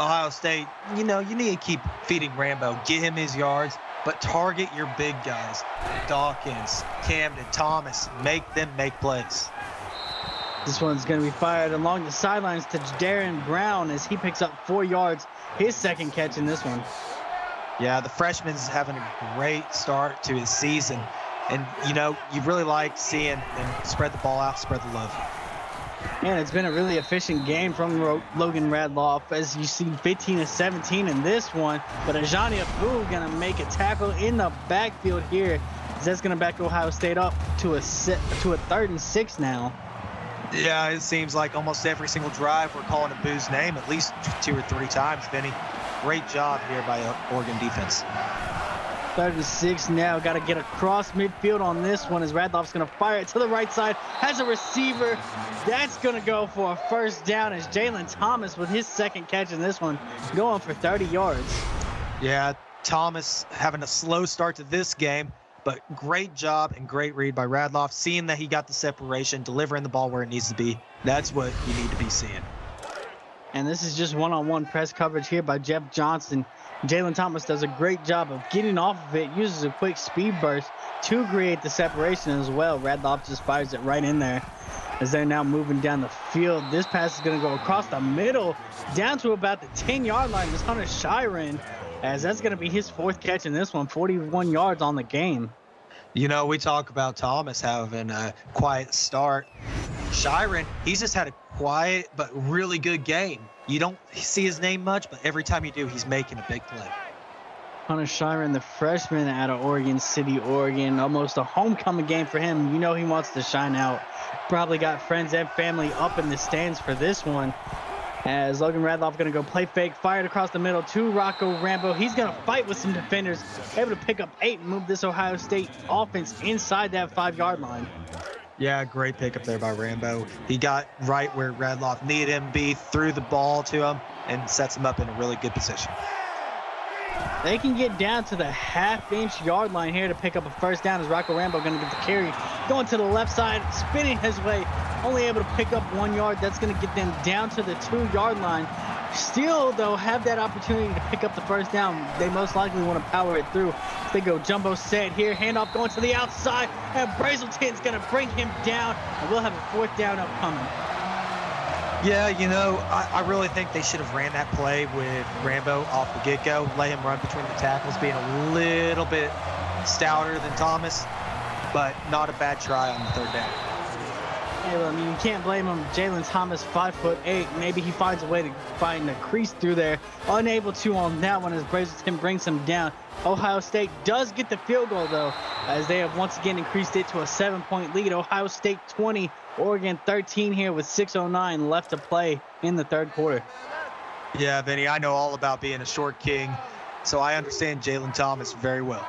Ohio State, you need to keep feeding Rambo, get him his yards, but target your big guys. Dawkins, Camden, Thomas, make them make plays. This one's going to be fired along the sidelines to Darren Brown as he picks up 4 yards, his second catch in this one. Yeah, the freshman's having a great start to his season. And, you really like seeing him spread the ball out, spread the love. And it's been a really efficient game from Logan Radloff, as you see 15 of 17 in this one. But Ajani Abu going to make a tackle in the backfield here. That's going to back Ohio State up to a 3rd and 6 now. Yeah, it seems like almost every single drive we're calling Abu's name at least 2 or 3 times, Vinny. Great job here by Oregon defense. 3rd and 6 now. Got to get across midfield on this one as Radloff's going to fire it to the right side. Has a receiver. That's going to go for a first down as Jalen Thomas with his second catch in this one going for 30 yards. Yeah, Thomas having a slow start to this game, but great job and great read by Radloff, seeing that he got the separation, delivering the ball where it needs to be. That's what you need to be seeing. And this is just one-on-one press coverage here by Jeff Johnson Jalen Thomas does a great job of getting off of it, uses a quick speed burst to create the separation as well. Radloff just fires it right in there as they're now moving down the field. This pass is going to go across the middle down to about the 10-yard line. This Hunter Shiren, as that's going to be his 4th catch in this one, 41 yards on the game. You know, we talk about Thomas having a quiet start. Shiren, he's just had a quiet but really good game. You don't see his name much, but every time you do, he's making a big play. Hunter Shiren, the freshman out of Oregon City, Oregon. Almost a homecoming game for him. You know he wants to shine out. Probably got friends and family up in the stands for this one. As Logan Radloff going to go play fake, fired across the middle to Rocco Rambo. He's going to fight with some defenders, able to pick up 8 and move this Ohio State offense inside that 5-yard line. Yeah, great pickup there by Rambo. He got right where Radloff needed him to be, threw the ball to him, and sets him up in a really good position. They can get down to the half-inch yard line here to pick up a first down as Rocco Rambo going to get the carry. Going to the left side, spinning his way, only able to pick up 1 yard. That's going to get them down to the 2-yard line. Still, though, have that opportunity to pick up the first down. They most likely want to power it through. They go jumbo set here, handoff going to the outside, and Brazelton's going to bring him down, and we'll have a 4th down upcoming. Yeah, you know, I really think they should have ran that play with Rambo off the get-go, let him run between the tackles, being a little bit stouter than Thomas, but not a bad try on the 3rd down. Yeah, well, I mean, you can't blame him. Jalen Thomas, 5'8". Maybe he finds a way to find a crease through there. Unable to on that one as Brazelton brings him down. Ohio State does get the field goal, though, as they have once again increased it to a 7-point lead. Ohio State 20, Oregon 13 here with 6:09 left to play in the 3rd quarter. Yeah, Vinny, I know all about being a short king, so I understand Jalen Thomas very well.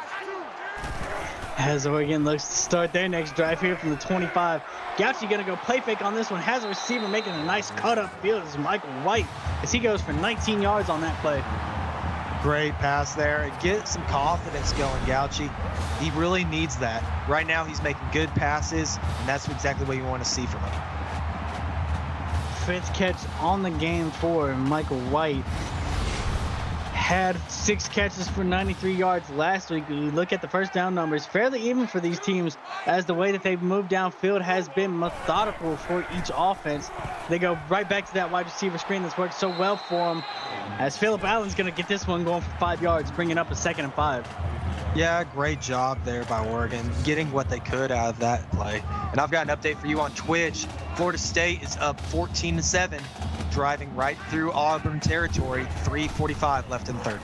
As Oregon looks to start their next drive here from the 25. Gauchi going to go play fake on this one. Has a receiver making a nice cut up field as Michael White, as he goes for 19 yards on that play. Great pass there. Get some confidence going, Gauchi. He really needs that. Right now he's making good passes, and that's exactly what you want to see from him. 5th catch on the game for Michael White. Had 6 catches for 93 yards last week. We look at the first down numbers, fairly even for these teams, as the way that they've moved downfield has been methodical for each offense. They go right back to that wide receiver screen that's worked so well for them, as Phillip Allen's going to get this one going for 5 yards, bringing up a 2nd and 5. Yeah, great job there by Oregon, getting what they could out of that play. And I've got an update for you on Twitch. Florida State is up 14-7, driving right through Auburn territory, 3:45 left in the 3rd.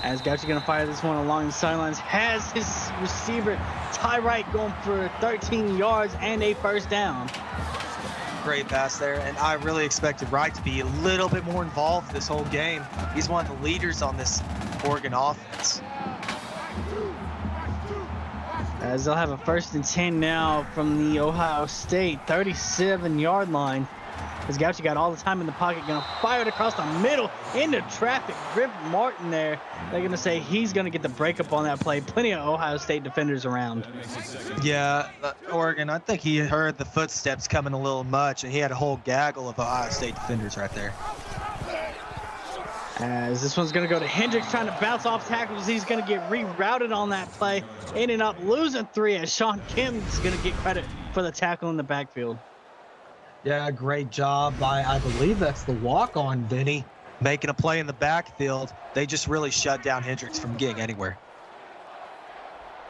As Gauchi going to fire this one along the sidelines, has his receiver Ty Wright going for 13 yards and a first down. Great pass there, and I really expected Wright to be a little bit more involved this whole game. He's one of the leaders on this Oregon offense. As they'll have a 1st and 10 now from the Ohio State 37-yard line. As Gauchi got all the time in the pocket, going to fire it across the middle into traffic. Griff Martin there. They're going to say he's going to get the breakup on that play. Plenty of Ohio State defenders around. Yeah, Oregon, I think he heard the footsteps coming a little much, and he had a whole gaggle of Ohio State defenders right there. As this one's going to go to Hendricks, trying to bounce off tackles. He's going to get rerouted on that play. Ending up losing 3 as Sean Kim's going to get credit for the tackle in the backfield. Yeah, great job by, I believe that's the walk-on, Vinny, making a play in the backfield. They just really shut down Hendricks from getting anywhere.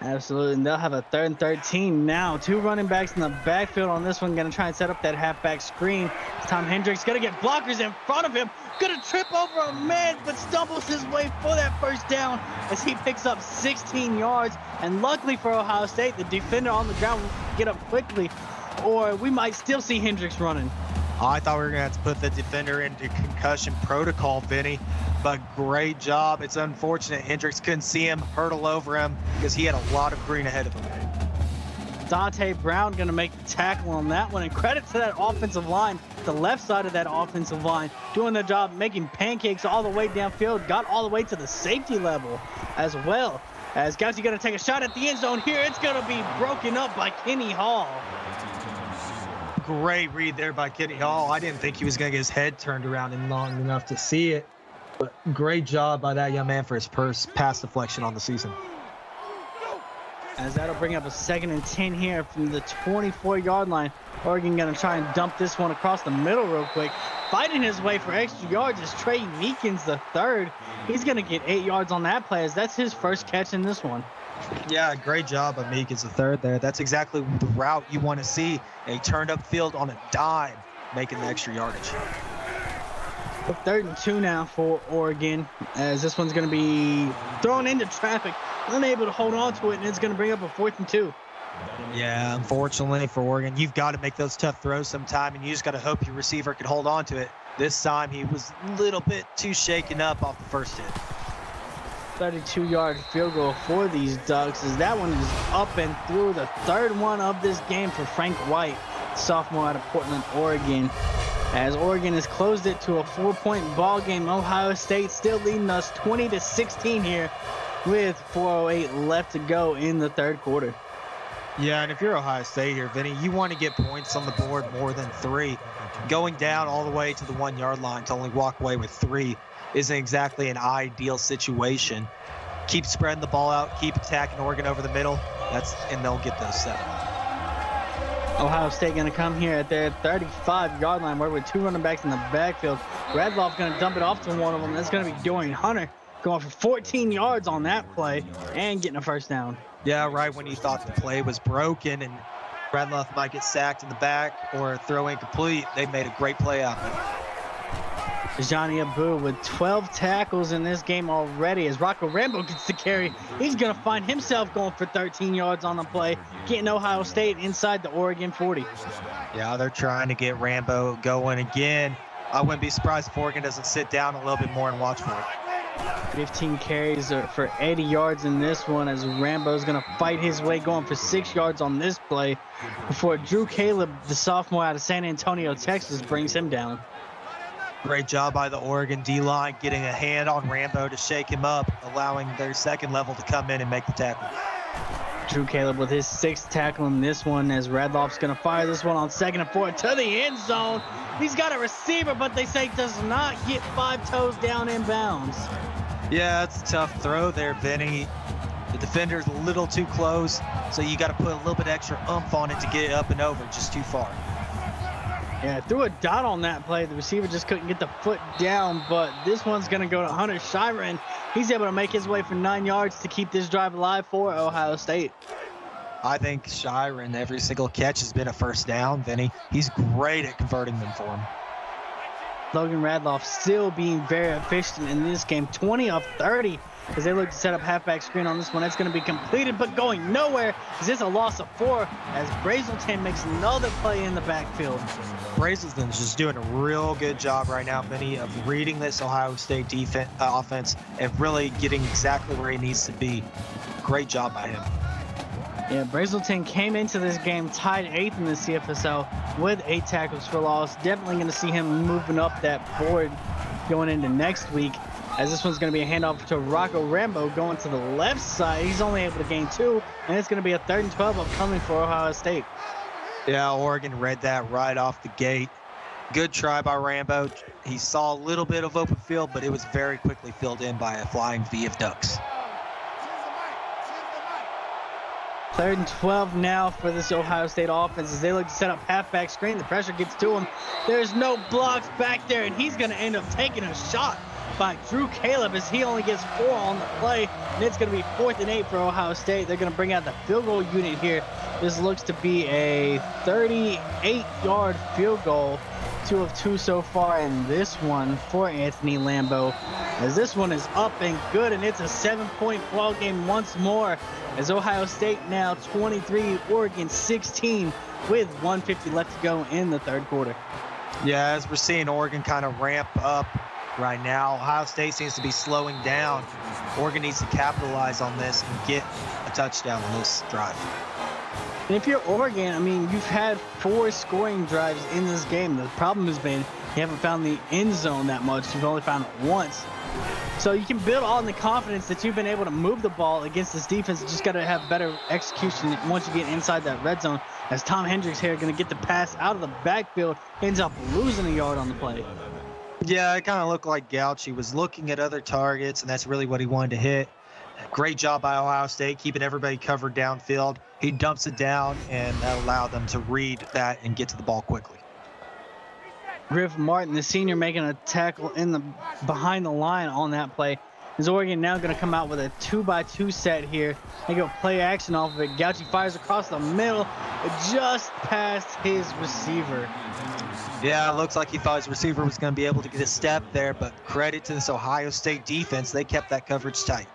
Absolutely, and they'll have a 3rd and 13 now. 2 running backs in the backfield on this one. Going to try and set up that halfback screen. Tom Hendricks going to get blockers in front of him. Going to trip over a man, but stumbles his way for that first down as he picks up 16 yards. And luckily for Ohio State, the defender on the ground will get up quickly, or we might still see Hendricks running. I thought we were going to have to put the defender into concussion protocol, Vinny, but great job. It's unfortunate Hendricks couldn't see him, hurdle over him, because he had a lot of green ahead of him. Dante Brown going to make the tackle on that one, and credit to that offensive line, the left side of that offensive line, doing their job, making pancakes all the way downfield, got all the way to the safety level as well. As Gauchi going to take a shot at the end zone here, it's going to be broken up by Kenny Hall. Great read there by Kenny Hall. I didn't think he was going to get his head turned around in long enough to see it. But great job by that young man for his first pass deflection on the season. As that'll bring up a 2nd and 10 here from the 24-yard line. Oregon going to try and dump this one across the middle real quick. Fighting his way for extra yards is Trey Meekins the third. He's going to get 8 yards on that play as that's his first catch in this one. Yeah, great job by Meekins the third there. That's exactly the route you want to see. A turned up field on a dime, making the extra yardage. 3rd and 2 now for Oregon, as this one's going to be thrown into traffic, unable to hold on to it, and it's going to bring up a 4th and 2. Yeah, unfortunately for Oregon, you've got to make those tough throws sometime, and you just got to hope your receiver can hold on to it. This time he was a little bit too shaken up off the first hit. 32-yard field goal for these Ducks, as that one is up and through, the 3rd one of this game for Frank White, sophomore out of Portland, Oregon. As Oregon has closed it to a 4-point ball game. Ohio State still leading us 20-16 here with 4:08 left to go in the 3rd quarter. Yeah, and if you're Ohio State here, Vinny, you want to get points on the board more than 3. Going down all the way to the 1-yard line to only walk away with 3 isn't exactly an ideal situation. Keep spreading the ball out, keep attacking Oregon over the middle, and they'll get those 7. Ohio State going to come here at their 35-yard line, where with 2 running backs in the backfield. Radloff going to dump it off to one of them. That's going to be Dorian Hunter, going for 14 yards on that play and getting a first down. Yeah, right when you thought the play was broken and Radloff might get sacked in the back or throw incomplete, they made a great play out of it. Johnny Abu with 12 tackles in this game already as Rocco Rambo gets the carry. He's going to find himself going for 13 yards on the play, getting Ohio State inside the Oregon 40. Yeah, they're trying to get Rambo going again. I wouldn't be surprised if Oregon doesn't sit down a little bit more and watch for it. 15 carries for 80 yards in this one as Rambo's going to fight his way going for 6 yards on this play before Drew Caleb, the sophomore out of San Antonio, Texas, brings him down. Great job by the Oregon D-line getting a hand on Rambo to shake him up, allowing their 2nd level to come in and make the tackle. Drew Caleb with his 6th tackle in this one as Radloff's going to fire this one on 2nd and 4 to the end zone. He's got a receiver, but they say does not get 5 toes down in bounds. Yeah, it's a tough throw there, Vinny. The defender's a little too close, so you got to put a little bit extra oomph on it to get it up and over, just too far. Yeah, threw a dot on that play. The receiver just couldn't get the foot down, but this one's going to go to Hunter Shiren. He's able to make his way for 9 yards to keep this drive alive for Ohio State. I think Shiren, every single catch has been a first down, Vinny. He's great at converting them for him. Logan Radloff still being very efficient in this game. 20 of 30 as they look to set up halfback screen on this one. That's going to be completed, but going nowhere. Is this a loss of 4 as Brazelton makes another play in the backfield. Brazelton's just doing a real good job right now, Vinny, of reading this Ohio State offense and really getting exactly where he needs to be. Great job by him. Yeah, Brazelton came into this game tied 8th in the CFSL with 8 tackles for loss. Definitely going to see him moving up that board going into next week, as this one's going to be a handoff to Rocco Rambo going to the left side. He's only able to gain 2, and it's going to be a 3rd and 12 upcoming for Ohio State. Yeah, Oregon read that right off the gate. Good try by Rambo. He saw a little bit of open field, but it was very quickly filled in by a flying V of Ducks. 3rd and 12 now for this Ohio State offense as they look to set up halfback screen. The pressure gets to him. There's no blocks back there, and he's going to end up taking a shot by Drew Caleb as he only gets 4 on the play, and it's going to be 4th and 8 for Ohio State. They're going to bring out the field goal unit here. This looks to be a 38-yard field goal, 2 of 2 so far in this one for Anthony Lambo, as this one is up and good, and it's a 7-point ball game once more as Ohio State now 23, Oregon 16 with 1:50 left to go in the 3rd quarter. Yeah, as we're seeing Oregon kind of ramp up right now, Ohio State seems to be slowing down. Oregon needs to capitalize on this and get a touchdown on this drive. And if you're Oregon, I mean, you've had 4 scoring drives in this game. The problem has been you haven't found the end zone that much. You've only found it once. So you can build on the confidence that you've been able to move the ball against this defense. You just got to have better execution once you get inside that red zone. As Tom Hendricks here going to get the pass out of the backfield, ends up losing a yard on the play. Yeah, it kind of looked like Gauchi was looking at other targets, and that's really what he wanted to hit. Great job by Ohio State, keeping everybody covered downfield. He dumps it down, and that allowed them to read that and get to the ball quickly. Griff Martin, the senior, making a tackle behind the line on that play. Is Oregon now going to come out with a 2x2 set here? They go play action off of it. Gauchi fires across the middle, just past his receiver. Yeah, it looks like he thought his receiver was going to be able to get a step there, but credit to this Ohio State defense. They kept that coverage tight.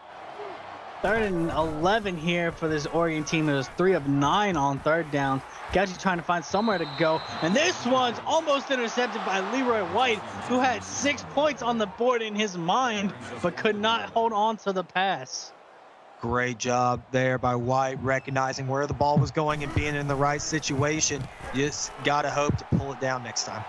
3rd and 11 here for this Oregon team. It was 3 of 9 on 3rd down. Gauchi trying to find somewhere to go. And this one's almost intercepted by Leroy White, who had 6 points on the board in his mind, but could not hold on to the pass. Great job there by White, recognizing where the ball was going and being in the right situation. You just got to hope to pull it down next time.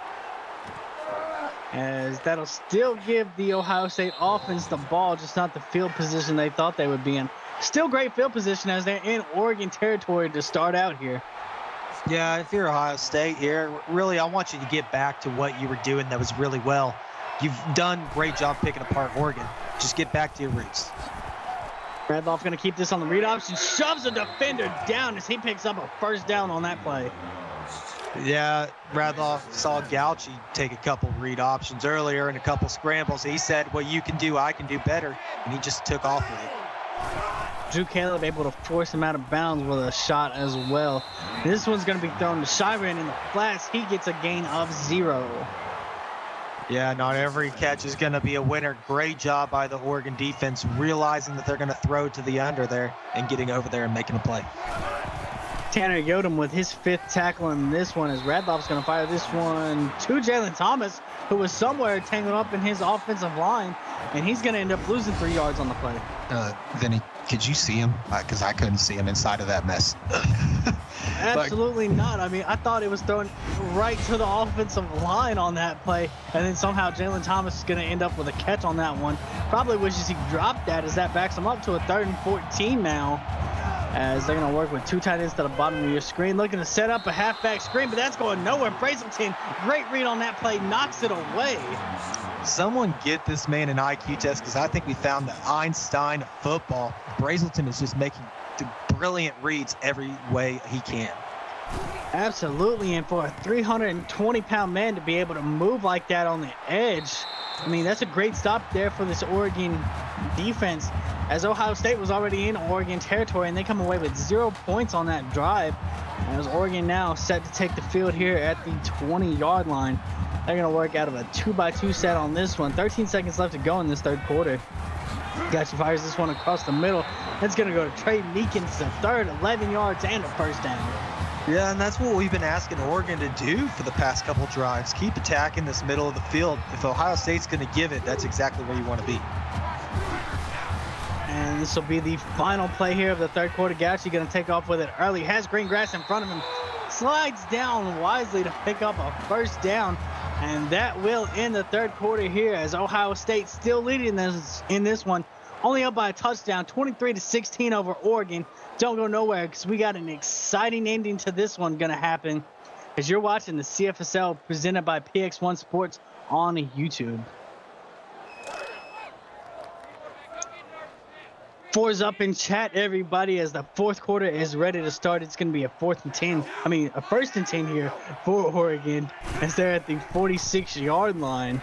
As that'll still give the Ohio State offense the ball, just not the field position they thought they would be in. Still great field position as they're in Oregon territory to start out here. Yeah, if you're Ohio State here, really, I want you to get back to what you were doing that was really well. You've done a great job picking apart Oregon. Just get back to your roots. Radloff going to keep this on the read option, shoves a defender down as he picks up a 1st down on that play. Yeah, Radloff saw Gauchi take a couple read options earlier and a couple scrambles. He said, what you can do, I can do better, and he just took off with it. Drew Caleb able to force him out of bounds with a shot as well. This one's going to be thrown to Shiran in the flats. He gets a gain of 0. Yeah, not every catch is going to be a winner. Great job by the Oregon defense, realizing that they're going to throw to the under there and getting over there and making a play. Tanner Yodom with his 5th tackle in this one as Radloff's going to fire this one to Jalen Thomas, who was somewhere tangled up in his offensive line, and he's going to end up losing 3 yards on the play. Vinny, could you see him? Because I couldn't see him inside of that mess. Absolutely not. I mean, I thought it was thrown right to the offensive line on that play, and then somehow Jalen Thomas is going to end up with a catch on that one. Probably wishes he dropped that, as that backs him up to a 3rd and 14 now, as they're going to work with 2 tight ends to the bottom of your screen, looking to set up a halfback screen, but that's going nowhere. Brazelton, great read on that play, knocks it away. Someone get this man an IQ test, because I think we found the Einstein of football. Brazelton is just making the brilliant reads every way he can. Absolutely, and for a 320-pound man to be able to move like that on the edge, I mean, that's a great stop there for this Oregon defense, as Ohio State was already in Oregon territory, and they come away with 0 points on that drive. As Oregon now set to take the field here at the 20-yard line. They're going to work out of a 2x2 set on this one. 13 seconds left to go in this 3rd quarter. Gauchi fires this one across the middle. That's going to go to Trey Meekins, the 3rd, 11 yards and a 1st down. Yeah, and that's what we've been asking Oregon to do for the past couple drives. Keep attacking this middle of the field. If Ohio State's going to give it, that's exactly where you want to be. And this will be the final play here of the 3rd quarter. Gauchi going to take off with it early. Has green grass in front of him. Slides down wisely to pick up a 1st down. And that will end the 3rd quarter here, as Ohio State still leading in this one. Only up by a touchdown, 23-16 over Oregon. Don't go nowhere, because we got an exciting ending to this one going to happen, as you're watching the CFSL presented by PX1 Sports on YouTube. 4's up in chat, everybody, as the 4th quarter is ready to start. It's going to be a 1st and 10 here for Oregon, as they're at the 46-yard line.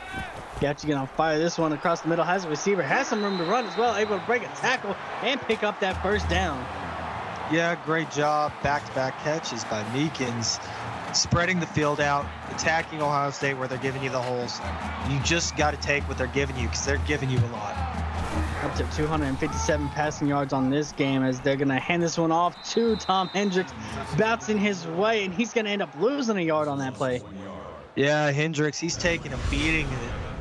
Gauchi going to fire this one across the middle, has a receiver, has some room to run as well, able to break a tackle and pick up that 1st down. Yeah, great job. Back-to-back catches by Meekins. Spreading the field out, attacking Ohio State where they're giving you the holes. You just got to take what they're giving you, because they're giving you a lot. Up to 257 passing yards on this game, as they're going to hand this one off to Tom Hendricks, bouncing his way, and he's going to end up losing a yard on that play. Yeah, Hendricks, he's taking a beating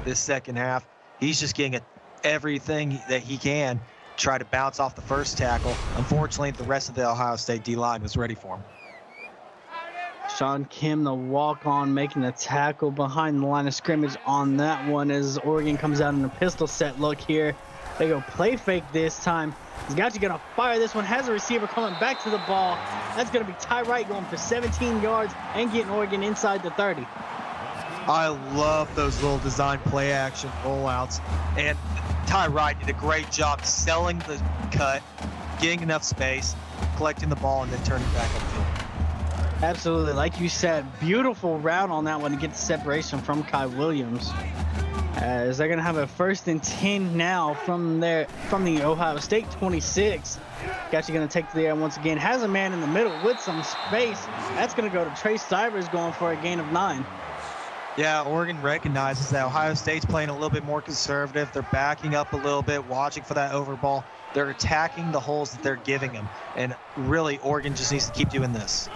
this 2nd half. He's just getting everything that he can, try to bounce off the 1st tackle. Unfortunately, the rest of the Ohio State D-line was ready for him. Sean Kim, the walk-on, making the tackle behind the line of scrimmage on that one, as Oregon comes out in a pistol set look here. They go play fake this time. Gauchi going to fire this one, has a receiver coming back to the ball. That's going to be Ty Wright going for 17 yards and getting Oregon inside the 30. I love those little design play action rollouts. And Ty Wright did a great job selling the cut, getting enough space, collecting the ball, and then turning back upfield. Absolutely. Like you said, beautiful route on that one to get the separation from Kai Williams. As they're going to have a 1st and 10 now from the Ohio State 26. Gotcha going to take the air once again. Has a man in the middle with some space. That's going to go to Trey Stivers going for a gain of 9. Yeah, Oregon recognizes that Ohio State's playing a little bit more conservative. They're backing up a little bit, watching for that overball. They're attacking the holes that they're giving them. And really, Oregon just needs to keep doing this.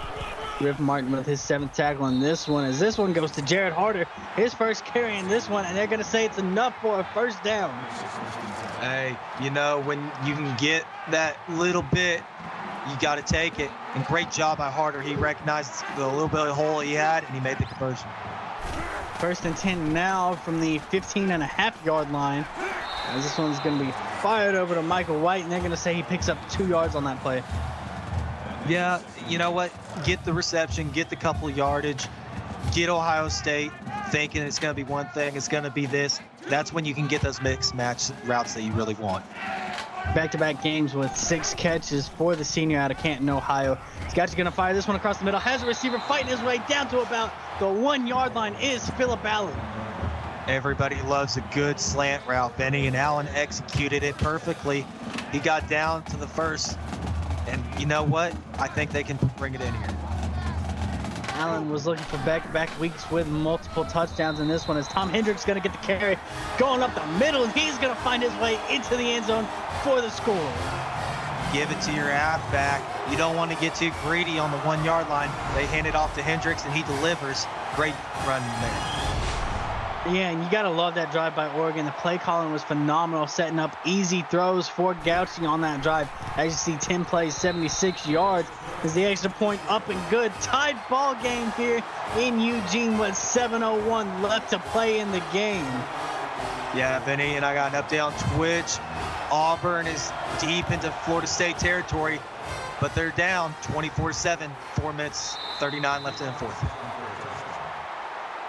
Griff Martin with his 7th tackle on this one, as this one goes to Jared Harder, his first carry in this one, and they're going to say it's enough for a 1st down. Hey, you know, when you can get that little bit, you got to take it. And great job by Harder. He recognized the little bit of hole he had, and he made the conversion. 1st and 10 now from the 15.5-yard line. As this one's going to be fired over to Michael White, and they're going to say he picks up 2 yards on that play. Yeah, you know what? Get the reception, get the couple yardage, get Ohio State thinking it's going to be one thing, it's going to be this. That's when you can get those mixed match routes that you really want. Back-to-back games with 6 catches for the senior out of Canton, Ohio. Scotty's going to fire this one across the middle. Has a receiver fighting his way down to about the 1-yard line is Phillip Allen. Everybody loves a good slant route, Benny, and Allen executed it perfectly. He got down to the 1st. And you know what? I think they can bring it in here. Allen was looking for back-to-back weeks with multiple touchdowns in this one, as Tom Hendricks going to get the carry going up the middle, and he's going to find his way into the end zone for the score. Give it to your halfback. You don't want to get too greedy on the 1-yard line. They hand it off to Hendricks, and he delivers. Great run there. Yeah, and you got to love that drive by Oregon. The play calling was phenomenal, setting up easy throws for Gauchi on that drive. As you see, 10 plays, 76 yards. Is the extra point up and good. Tied ball game here in Eugene with 7:01 left to play in the game. Yeah, Benny, and I got an update on Twitch. Auburn is deep into Florida State territory, but they're down 24-7, 4 minutes, 39 left in the 4th.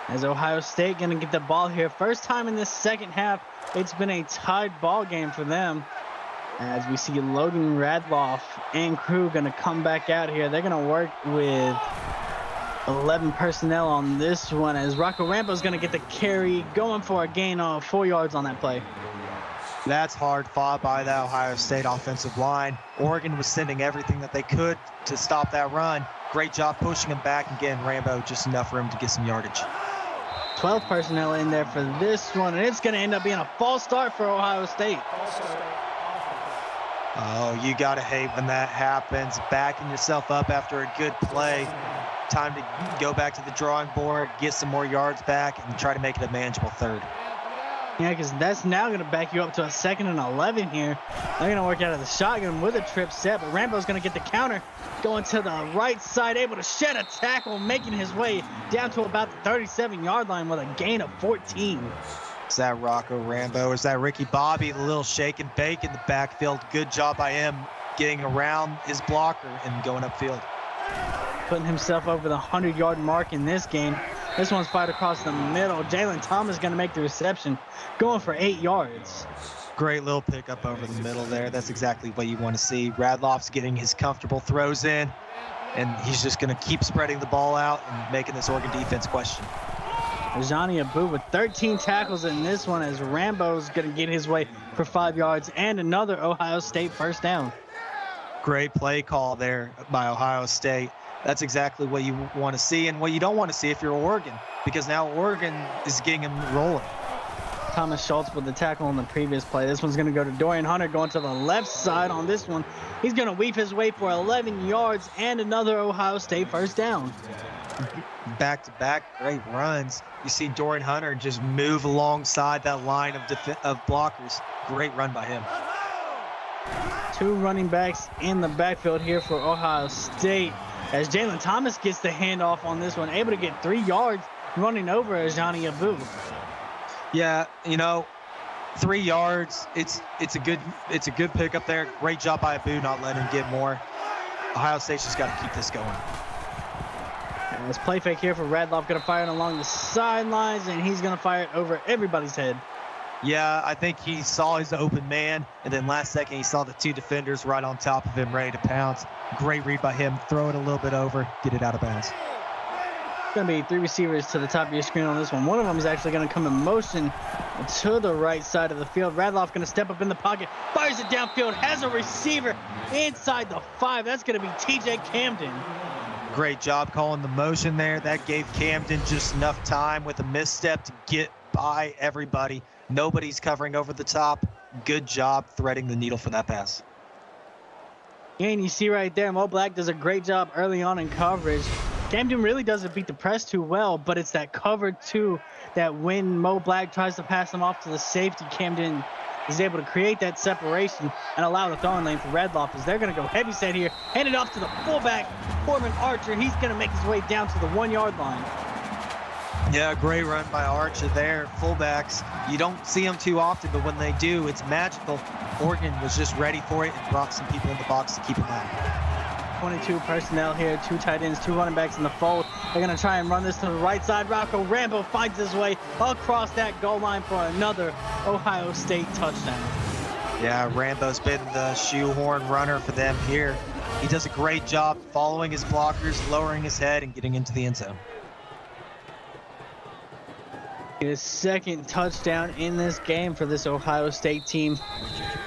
As Ohio State going to get the ball here. First time in this 2nd half, it's been a tied ball game for them. As we see Logan Radloff and crew going to come back out here. They're going to work with 11 personnel on this one, as Rocco Rambo's going to get the carry, going for a gain of 4 yards on that play. That's hard fought by the Ohio State offensive line. Oregon was sending everything that they could to stop that run. Great job pushing him back and getting Rambo just enough room to get some yardage. 12 personnel in there for this one, and it's going to end up being a false start for Ohio State. Oh, you got to hate when that happens. Backing yourself up after a good play. Time to go back to the drawing board, get some more yards back, and try to make it a manageable 3rd. Yeah, because that's now going to back you up to a 2nd and 11 here. They're going to work out of the shotgun with a trip set, but Rambo's going to get the counter, going to the right side, able to shed a tackle, making his way down to about the 37-yard line with a gain of 14. Is that Rocco Rambo? Is that Ricky Bobby? The little shake and bake in the backfield. Good job by him getting around his blocker and going upfield. Putting himself over the 100-yard mark in this game. This one's fired across the middle. Jalen Thomas going to make the reception, going for 8 yards. Great little pickup over the middle there. That's exactly what you want to see. Radloff's getting his comfortable throws in, and he's just going to keep spreading the ball out and making this Oregon defense question. Johnny Abu with 13 tackles in this one, as Rambo's going to get his way for 5 yards and another Ohio State 1st down. Great play call there by Ohio State. That's exactly what you want to see and what you don't want to see if you're Oregon, because now Oregon is getting him rolling. Thomas Schultz with the tackle on the previous play. This one's going to go to Dorian Hunter, going to the left side on this one. He's going to weave his way for 11 yards and another Ohio State 1st down. Back-to-back great runs. You see Dorian Hunter just move alongside that line of blockers. Great run by him. 2 running backs in the backfield here for Ohio State, as Jalen Thomas gets the handoff on this one, able to get 3 yards running over Johnny Abu. Yeah, you know, 3 yards. It's a good pickup there. Great job by Abu not letting him get more. Ohio State's just got to keep this going. As play fake here for Radloff, going to fire it along the sidelines, and he's going to fire it over everybody's head. Yeah, I think he saw his open man, and then last second he saw the 2 defenders right on top of him, ready to pounce. Great read by him. Throw it a little bit over, get it out of bounds. Going to be 3 receivers to the top of your screen on this one. One of them is actually going to come in motion to the right side of the field. Radloff going to step up in the pocket, fires it downfield, has a receiver inside the 5. That's going to be TJ Camden. Great job calling the motion there. That gave Camden just enough time with a misstep to get by everybody. Nobody's covering over the top. Good job threading the needle for that pass. And you see right there, Mo Black does a great job early on in coverage. Camden really doesn't beat the press too well, but it's that cover 2 that when Mo Black tries to pass them off to the safety, Camden is able to create that separation and allow the throwing lane for Radloff as they're going to go heavy set here. Hand it off to the fullback, Corbin Archer. He's going to make his way down to the 1-yard line. Yeah, great run by Archer there. Fullbacks, you don't see them too often, but when they do, it's magical. Oregon was just ready for it and brought some people in the box to keep them out. 22 personnel here, 2 tight ends, 2 running backs in the fold. They're going to try and run this to the right side. Rocco Rambo finds his way across that goal line for another Ohio State touchdown. Yeah, Rambo's been the shoehorn runner for them here. He does a great job following his blockers, lowering his head, and getting into the end zone. His second touchdown in this game for this Ohio State team,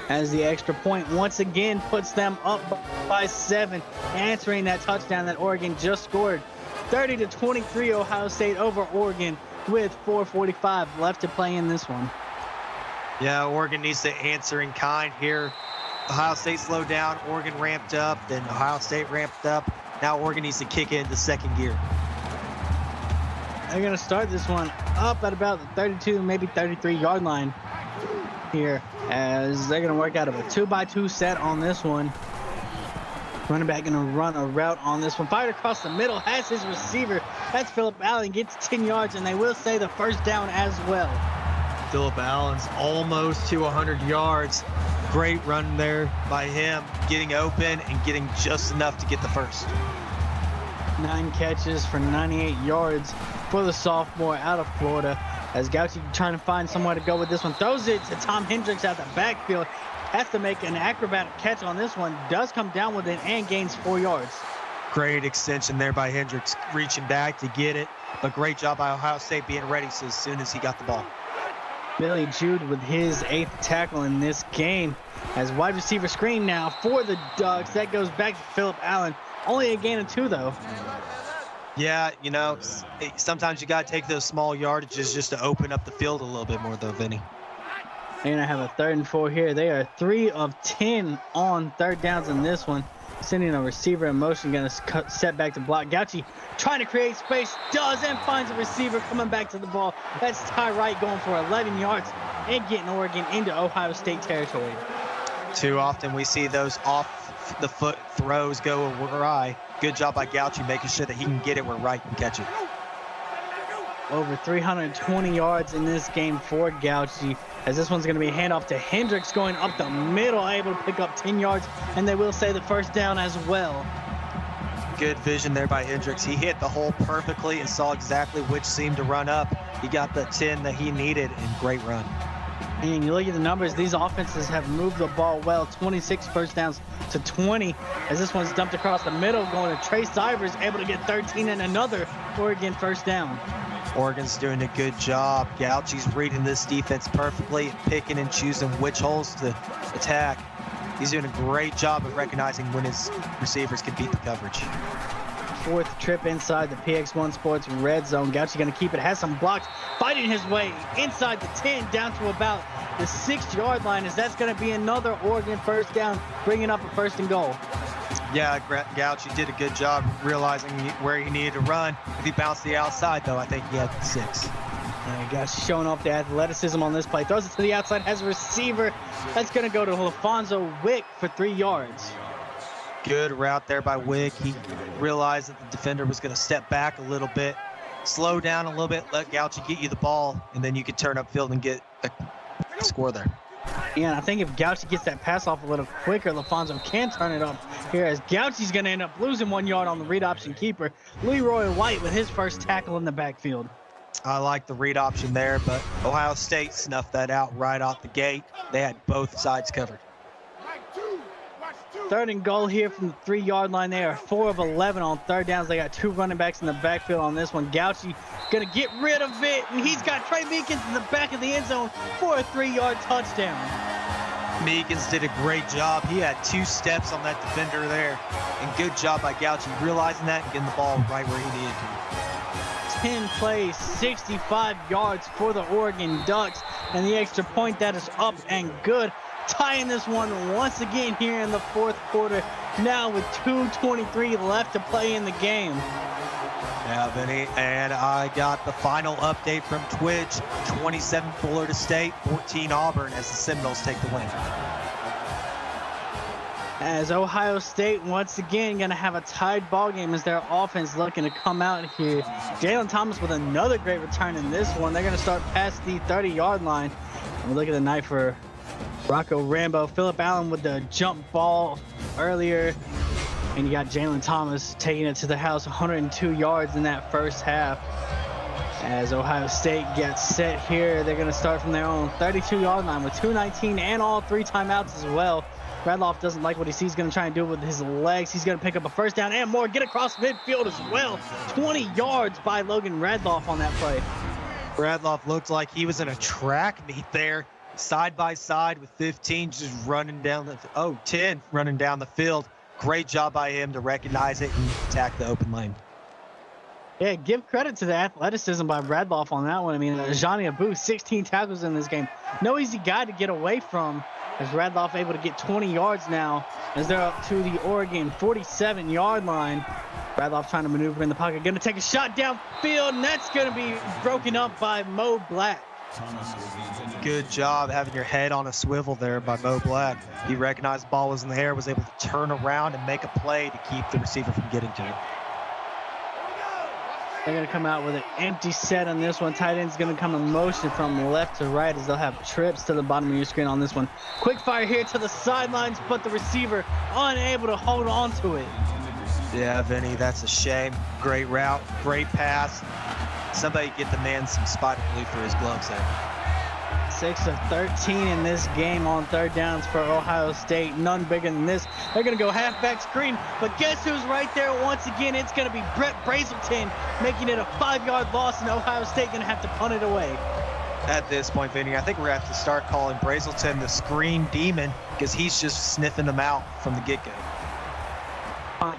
as the extra point once again puts them up by 7, answering that touchdown that Oregon just scored. 30-23 Ohio State over Oregon with 4:45 left to play in this one. Yeah, Oregon needs to answer in kind here. Ohio State slowed down, Oregon ramped up, then Ohio State ramped up. Now Oregon needs to kick it into second gear. They're going to start this one up at about the 32, maybe 33-yard line here, as they're going to work out of a 2-by-2 set on this one. Running back going to run a route on this one. Fired across the middle, has his receiver. That's Phillip Allen, gets 10 yards, and they will say the first down as well. Phillip Allen's almost to 100 yards. Great run there by him, getting open and getting just enough to get the first. 9 catches for 98 yards for the sophomore out of Florida, as Gauci trying to find somewhere to go with this one. Throws it to Tom Hendricks out the backfield. Has to make an acrobatic catch on this one. Does come down with it and gains 4 yards. Great extension there by Hendricks, reaching back to get it. But great job by Ohio State being ready so as soon as he got the ball. Billy Jude with his 8th tackle in this game. As wide receiver screen now for the Ducks. That goes back to Phillip Allen. Only a gain of 2, though. Yeah, you know, sometimes you got to take those small yardages just to open up the field a little bit more, though, Vinny. They're going to have a 3rd and 4 here. They are 3 of 10 on 3rd downs in this one. Sending a receiver in motion, going to set back to block. Gauci trying to create space, does, and finds a receiver coming back to the ball. That's Ty Wright going for 11 yards and getting Oregon into Ohio State territory. Too often we see those off-the-foot throws go awry. Good job by Gauci making sure that he can get it where Wright can catch it. Over 320 yards in this game for Gauci, as this one's going to be a handoff to Hendricks going up the middle, able to pick up 10 yards, and they will say the first down as well. Good vision there by Hendricks. He hit the hole perfectly and saw exactly which seam to run up. He got the 10 that he needed, and great run. And you look at the numbers, these offenses have moved the ball well. 26 first downs to 20, as this one's dumped across the middle, going to Trey Sivers, able to get 13 and another Oregon first down. Oregon's doing a good job. Gauci's reading this defense perfectly, picking and choosing which holes to attack. He's doing a great job of recognizing when his receivers can beat the coverage. 4th trip inside the PX1 Sports red zone. Gauci going to keep it, has some blocks, fighting his way inside the 10 down to about the 6-yard line, as that's going to be another Oregon first down, bringing up a 1st and goal. Yeah, Gauci did a good job realizing where he needed to run. If he bounced the outside, though, I think he had 6. Yeah, Gauci showing off the athleticism on this play. Throws it to the outside, has a receiver. That's going to go to LaFonso Wick for 3 yards. Good route there by Wick. He realized that the defender was going to step back a little bit, slow down a little bit, let Gauci get you the ball, and then you could turn upfield and get a score there. Yeah, and I think if Gauchi gets that pass off a little quicker, LaFonso can turn it up here, as Gauchi's going to end up losing 1 yard on the read option keeper. Leroy White with his first tackle in the backfield. I like the read option there, but Ohio State snuffed that out right off the gate. They had both sides covered. 3rd and goal here from the 3-yard line. They are 4 of 11 on 3rd downs. They got 2 running backs in the backfield on this one. Gauchi going to get rid of it, and he's got Trey Meekins in the back of the end zone for a 3-yard touchdown. Meekins did a great job. He had 2 steps on that defender there, and good job by Gauchi realizing that and getting the ball right where he needed to. 10 plays, 65 yards for the Oregon Ducks, and the extra point that is up and good. Tying this one once again here in the 4th quarter, now with 2:23 left to play in the game. Yeah, Vinny, and I got the final update from Twitch. 27 Florida State, 14 Auburn as the Seminoles take the win. As Ohio State once again going to have a tied ball game as their offense looking to come out here. Jalen Thomas with another great return in this one. They're going to start past the 30-yard line. And we look at the night for Rocco Rambo. Phillip Allen with the jump ball earlier. And you got Jalen Thomas taking it to the house, 102 yards in that first half. As Ohio State gets set here, they're going to start from their own 32-yard line with 2:19 and all 3 timeouts as well. Radloff doesn't like what he sees. He's going to try and do it with his legs. He's going to pick up a first down and more. Get across midfield as well. 20 yards by Logan Radloff on that play. Radloff looked like he was in a track meet there, side by side with 15, just running down the 10 running down the field. Great job by him to recognize it and attack the open lane. Yeah, give credit to the athleticism by Radloff on that one. I mean, Johnny Abu, 16 tackles in this game. No easy guy to get away from, as Radloff able to get 20 yards now as they're up to the Oregon 47-yard line. Radloff trying to maneuver in the pocket, going to take a shot downfield, and that's going to be broken up by Mo Black. Good job having your head on a swivel there by Mo Black. He recognized the ball was in the air, was able to turn around and make a play to keep the receiver from getting to it. They're going to come out with an empty set on this one. Tight end's going to come in motion from left to right as they'll have trips to the bottom of your screen on this one. Quick fire here to the sidelines, but the receiver unable to hold on to it. Yeah, Vinny, that's a shame. Great route, great pass. Somebody get the man some spider glue for his gloves there. 6 of 13 in this game on 3rd downs for Ohio State. None bigger than this. They're going to go halfback screen, but guess who's right there once again? It's going to be Brett Brazelton, making it a 5-yard loss, and Ohio State going to have to punt it away. At this point, Vinny, I think we're going to have to start calling Brazelton the screen demon, because he's just sniffing them out from the get-go.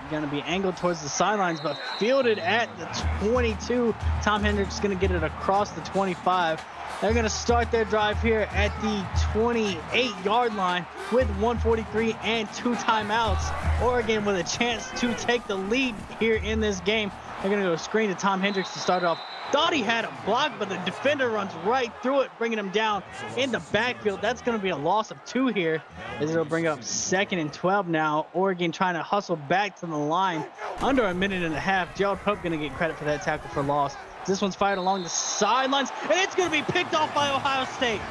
Going to be angled towards the sidelines, but fielded at the 22. Tom Hendricks going to get it across the 25. They're going to start their drive here at the 28-yard line with 1:43 and 2 timeouts. Oregon with a chance to take the lead here in this game. They're going to go screen to Tom Hendricks to start it off. Thought he had a block, but the defender runs right through it, bringing him down in the backfield. That's going to be a loss of 2 here, as it'll bring up 2nd and 12 now. Oregon trying to hustle back to the line under a minute and a half. Gerald Pope going to get credit for that tackle for loss. This one's fired along the sidelines, and it's going to be picked off by Ohio State.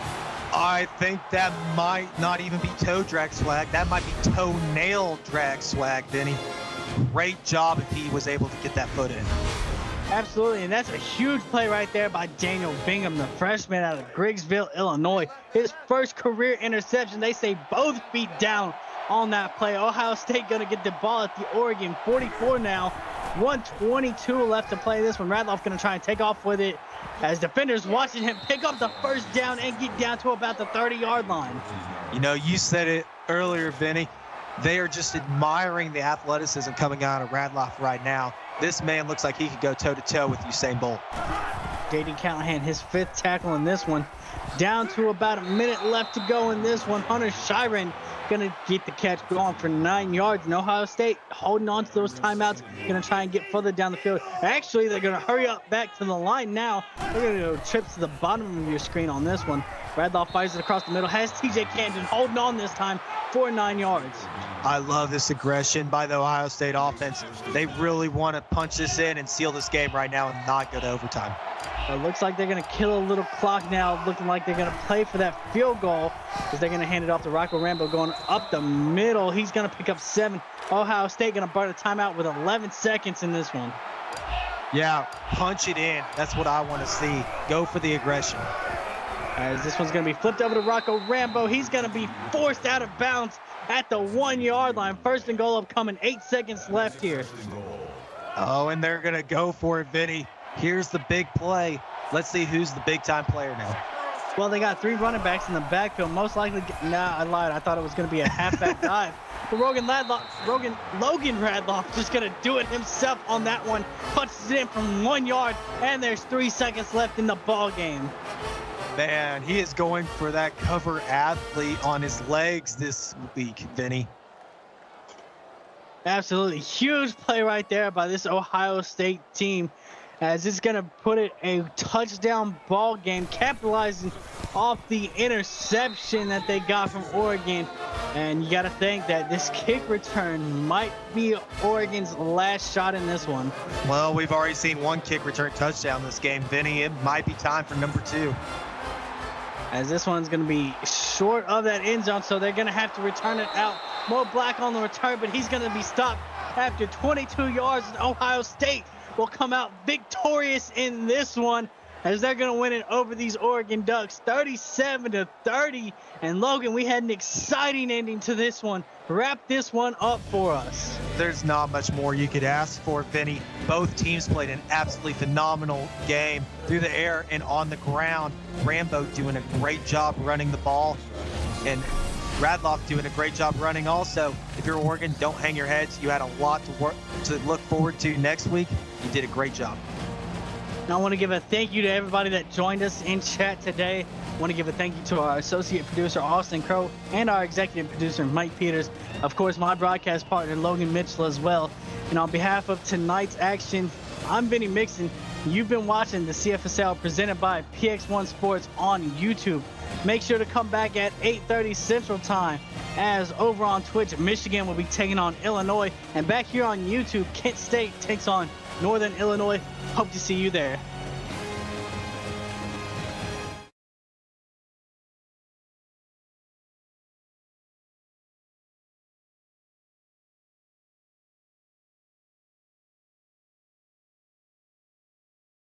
I think that might not even be toe drag swag. That might be toenail drag swag, Vinny. Great job if he was able to get that foot in. Absolutely, and that's a huge play right there by Daniel Bingham, the freshman out of Griggsville, Illinois. His first career interception. They say both feet down on that play. Ohio State going to get the ball at the Oregon 44 now. 1:22 left to play this one. Radloff going to try and take off with it as defenders watching him pick up the first down and get down to about the 30-yard line. You know, you said it earlier, Vinny. They are just admiring the athleticism coming out of Radloff right now. This man looks like he could go toe-to-toe with Usain Bolt. J.D. Callahan, his 5th tackle in this one. Down to about a minute left to go in this one. Hunter Shiren going to get the catch going for 9 yards. And Ohio State holding on to those timeouts. Going to try and get further down the field. Actually, they're going to hurry up back to the line now. They're going to go trips to the bottom of your screen on this one. Radloff fires it across the middle. Has T.J. Camden holding on this time for 9 yards. I love this aggression by the Ohio State offense. They really want to punch this in and seal this game right now and not go to overtime. It looks like they're going to kill a little clock now, looking like they're going to play for that field goal as they're going to hand it off to Rocco Rambo going up the middle. He's going to pick up 7. Ohio State going to burn a timeout with 11 seconds in this one. Yeah, punch it in. That's what I want to see. Go for the aggression. As this one's going to be flipped over to Rocco Rambo. He's going to be forced out of bounds at the 1-yard line. First and goal upcoming. 8 seconds left here. Oh, and they're going to go for it, Vinny. Here's the big play. Let's see who's the big-time player now. Well, they got 3 running backs in the backfield. Most likely, nah, I lied. I thought it was going to be a halfback dive. But Logan Radloff just going to do it himself on that one. Punches it in from 1 yard, and there's 3 seconds left in the ball game. Man, he is going for that cover athlete on his legs this week, Vinny. Absolutely huge play right there by this Ohio State team, as it's going to put it a touchdown ball game, capitalizing off the interception that they got from Oregon. And you got to think that this kick return might be Oregon's last shot in this one. Well, we've already seen 1 kick return touchdown this game, Vinny. It might be time for number 2. As this one's going to be short of that end zone, so they're going to have to return it out. Mo Black on the return, but he's going to be stopped after 22 yards. And Ohio State will come out victorious in this one, as they're going to win it over these Oregon Ducks 37-30. And Logan, we had an exciting ending to this one. Wrap this one up for us. There's not much more you could ask for, Vinny. Both teams played an absolutely phenomenal game through the air and on the ground. Rambo doing a great job running the ball, and Radloff doing a great job running also. If you're Oregon, don't hang your heads. You had a lot to look forward to next week. You did a great job. And I want to give a thank you to everybody that joined us in chat today. I want to give a thank you to our associate producer, Austin Crow, and our executive producer, Mike Peters. Of course, my broadcast partner, Logan Mitchell, as well. And on behalf of tonight's action, I'm Vinny Mixon. You've been watching the CFSL presented by PX1 Sports on YouTube. Make sure to come back at 8:30 Central Time, as over on Twitch, Michigan will be taking on Illinois. And back here on YouTube, Kent State takes on Northern Illinois. Hope to see you there.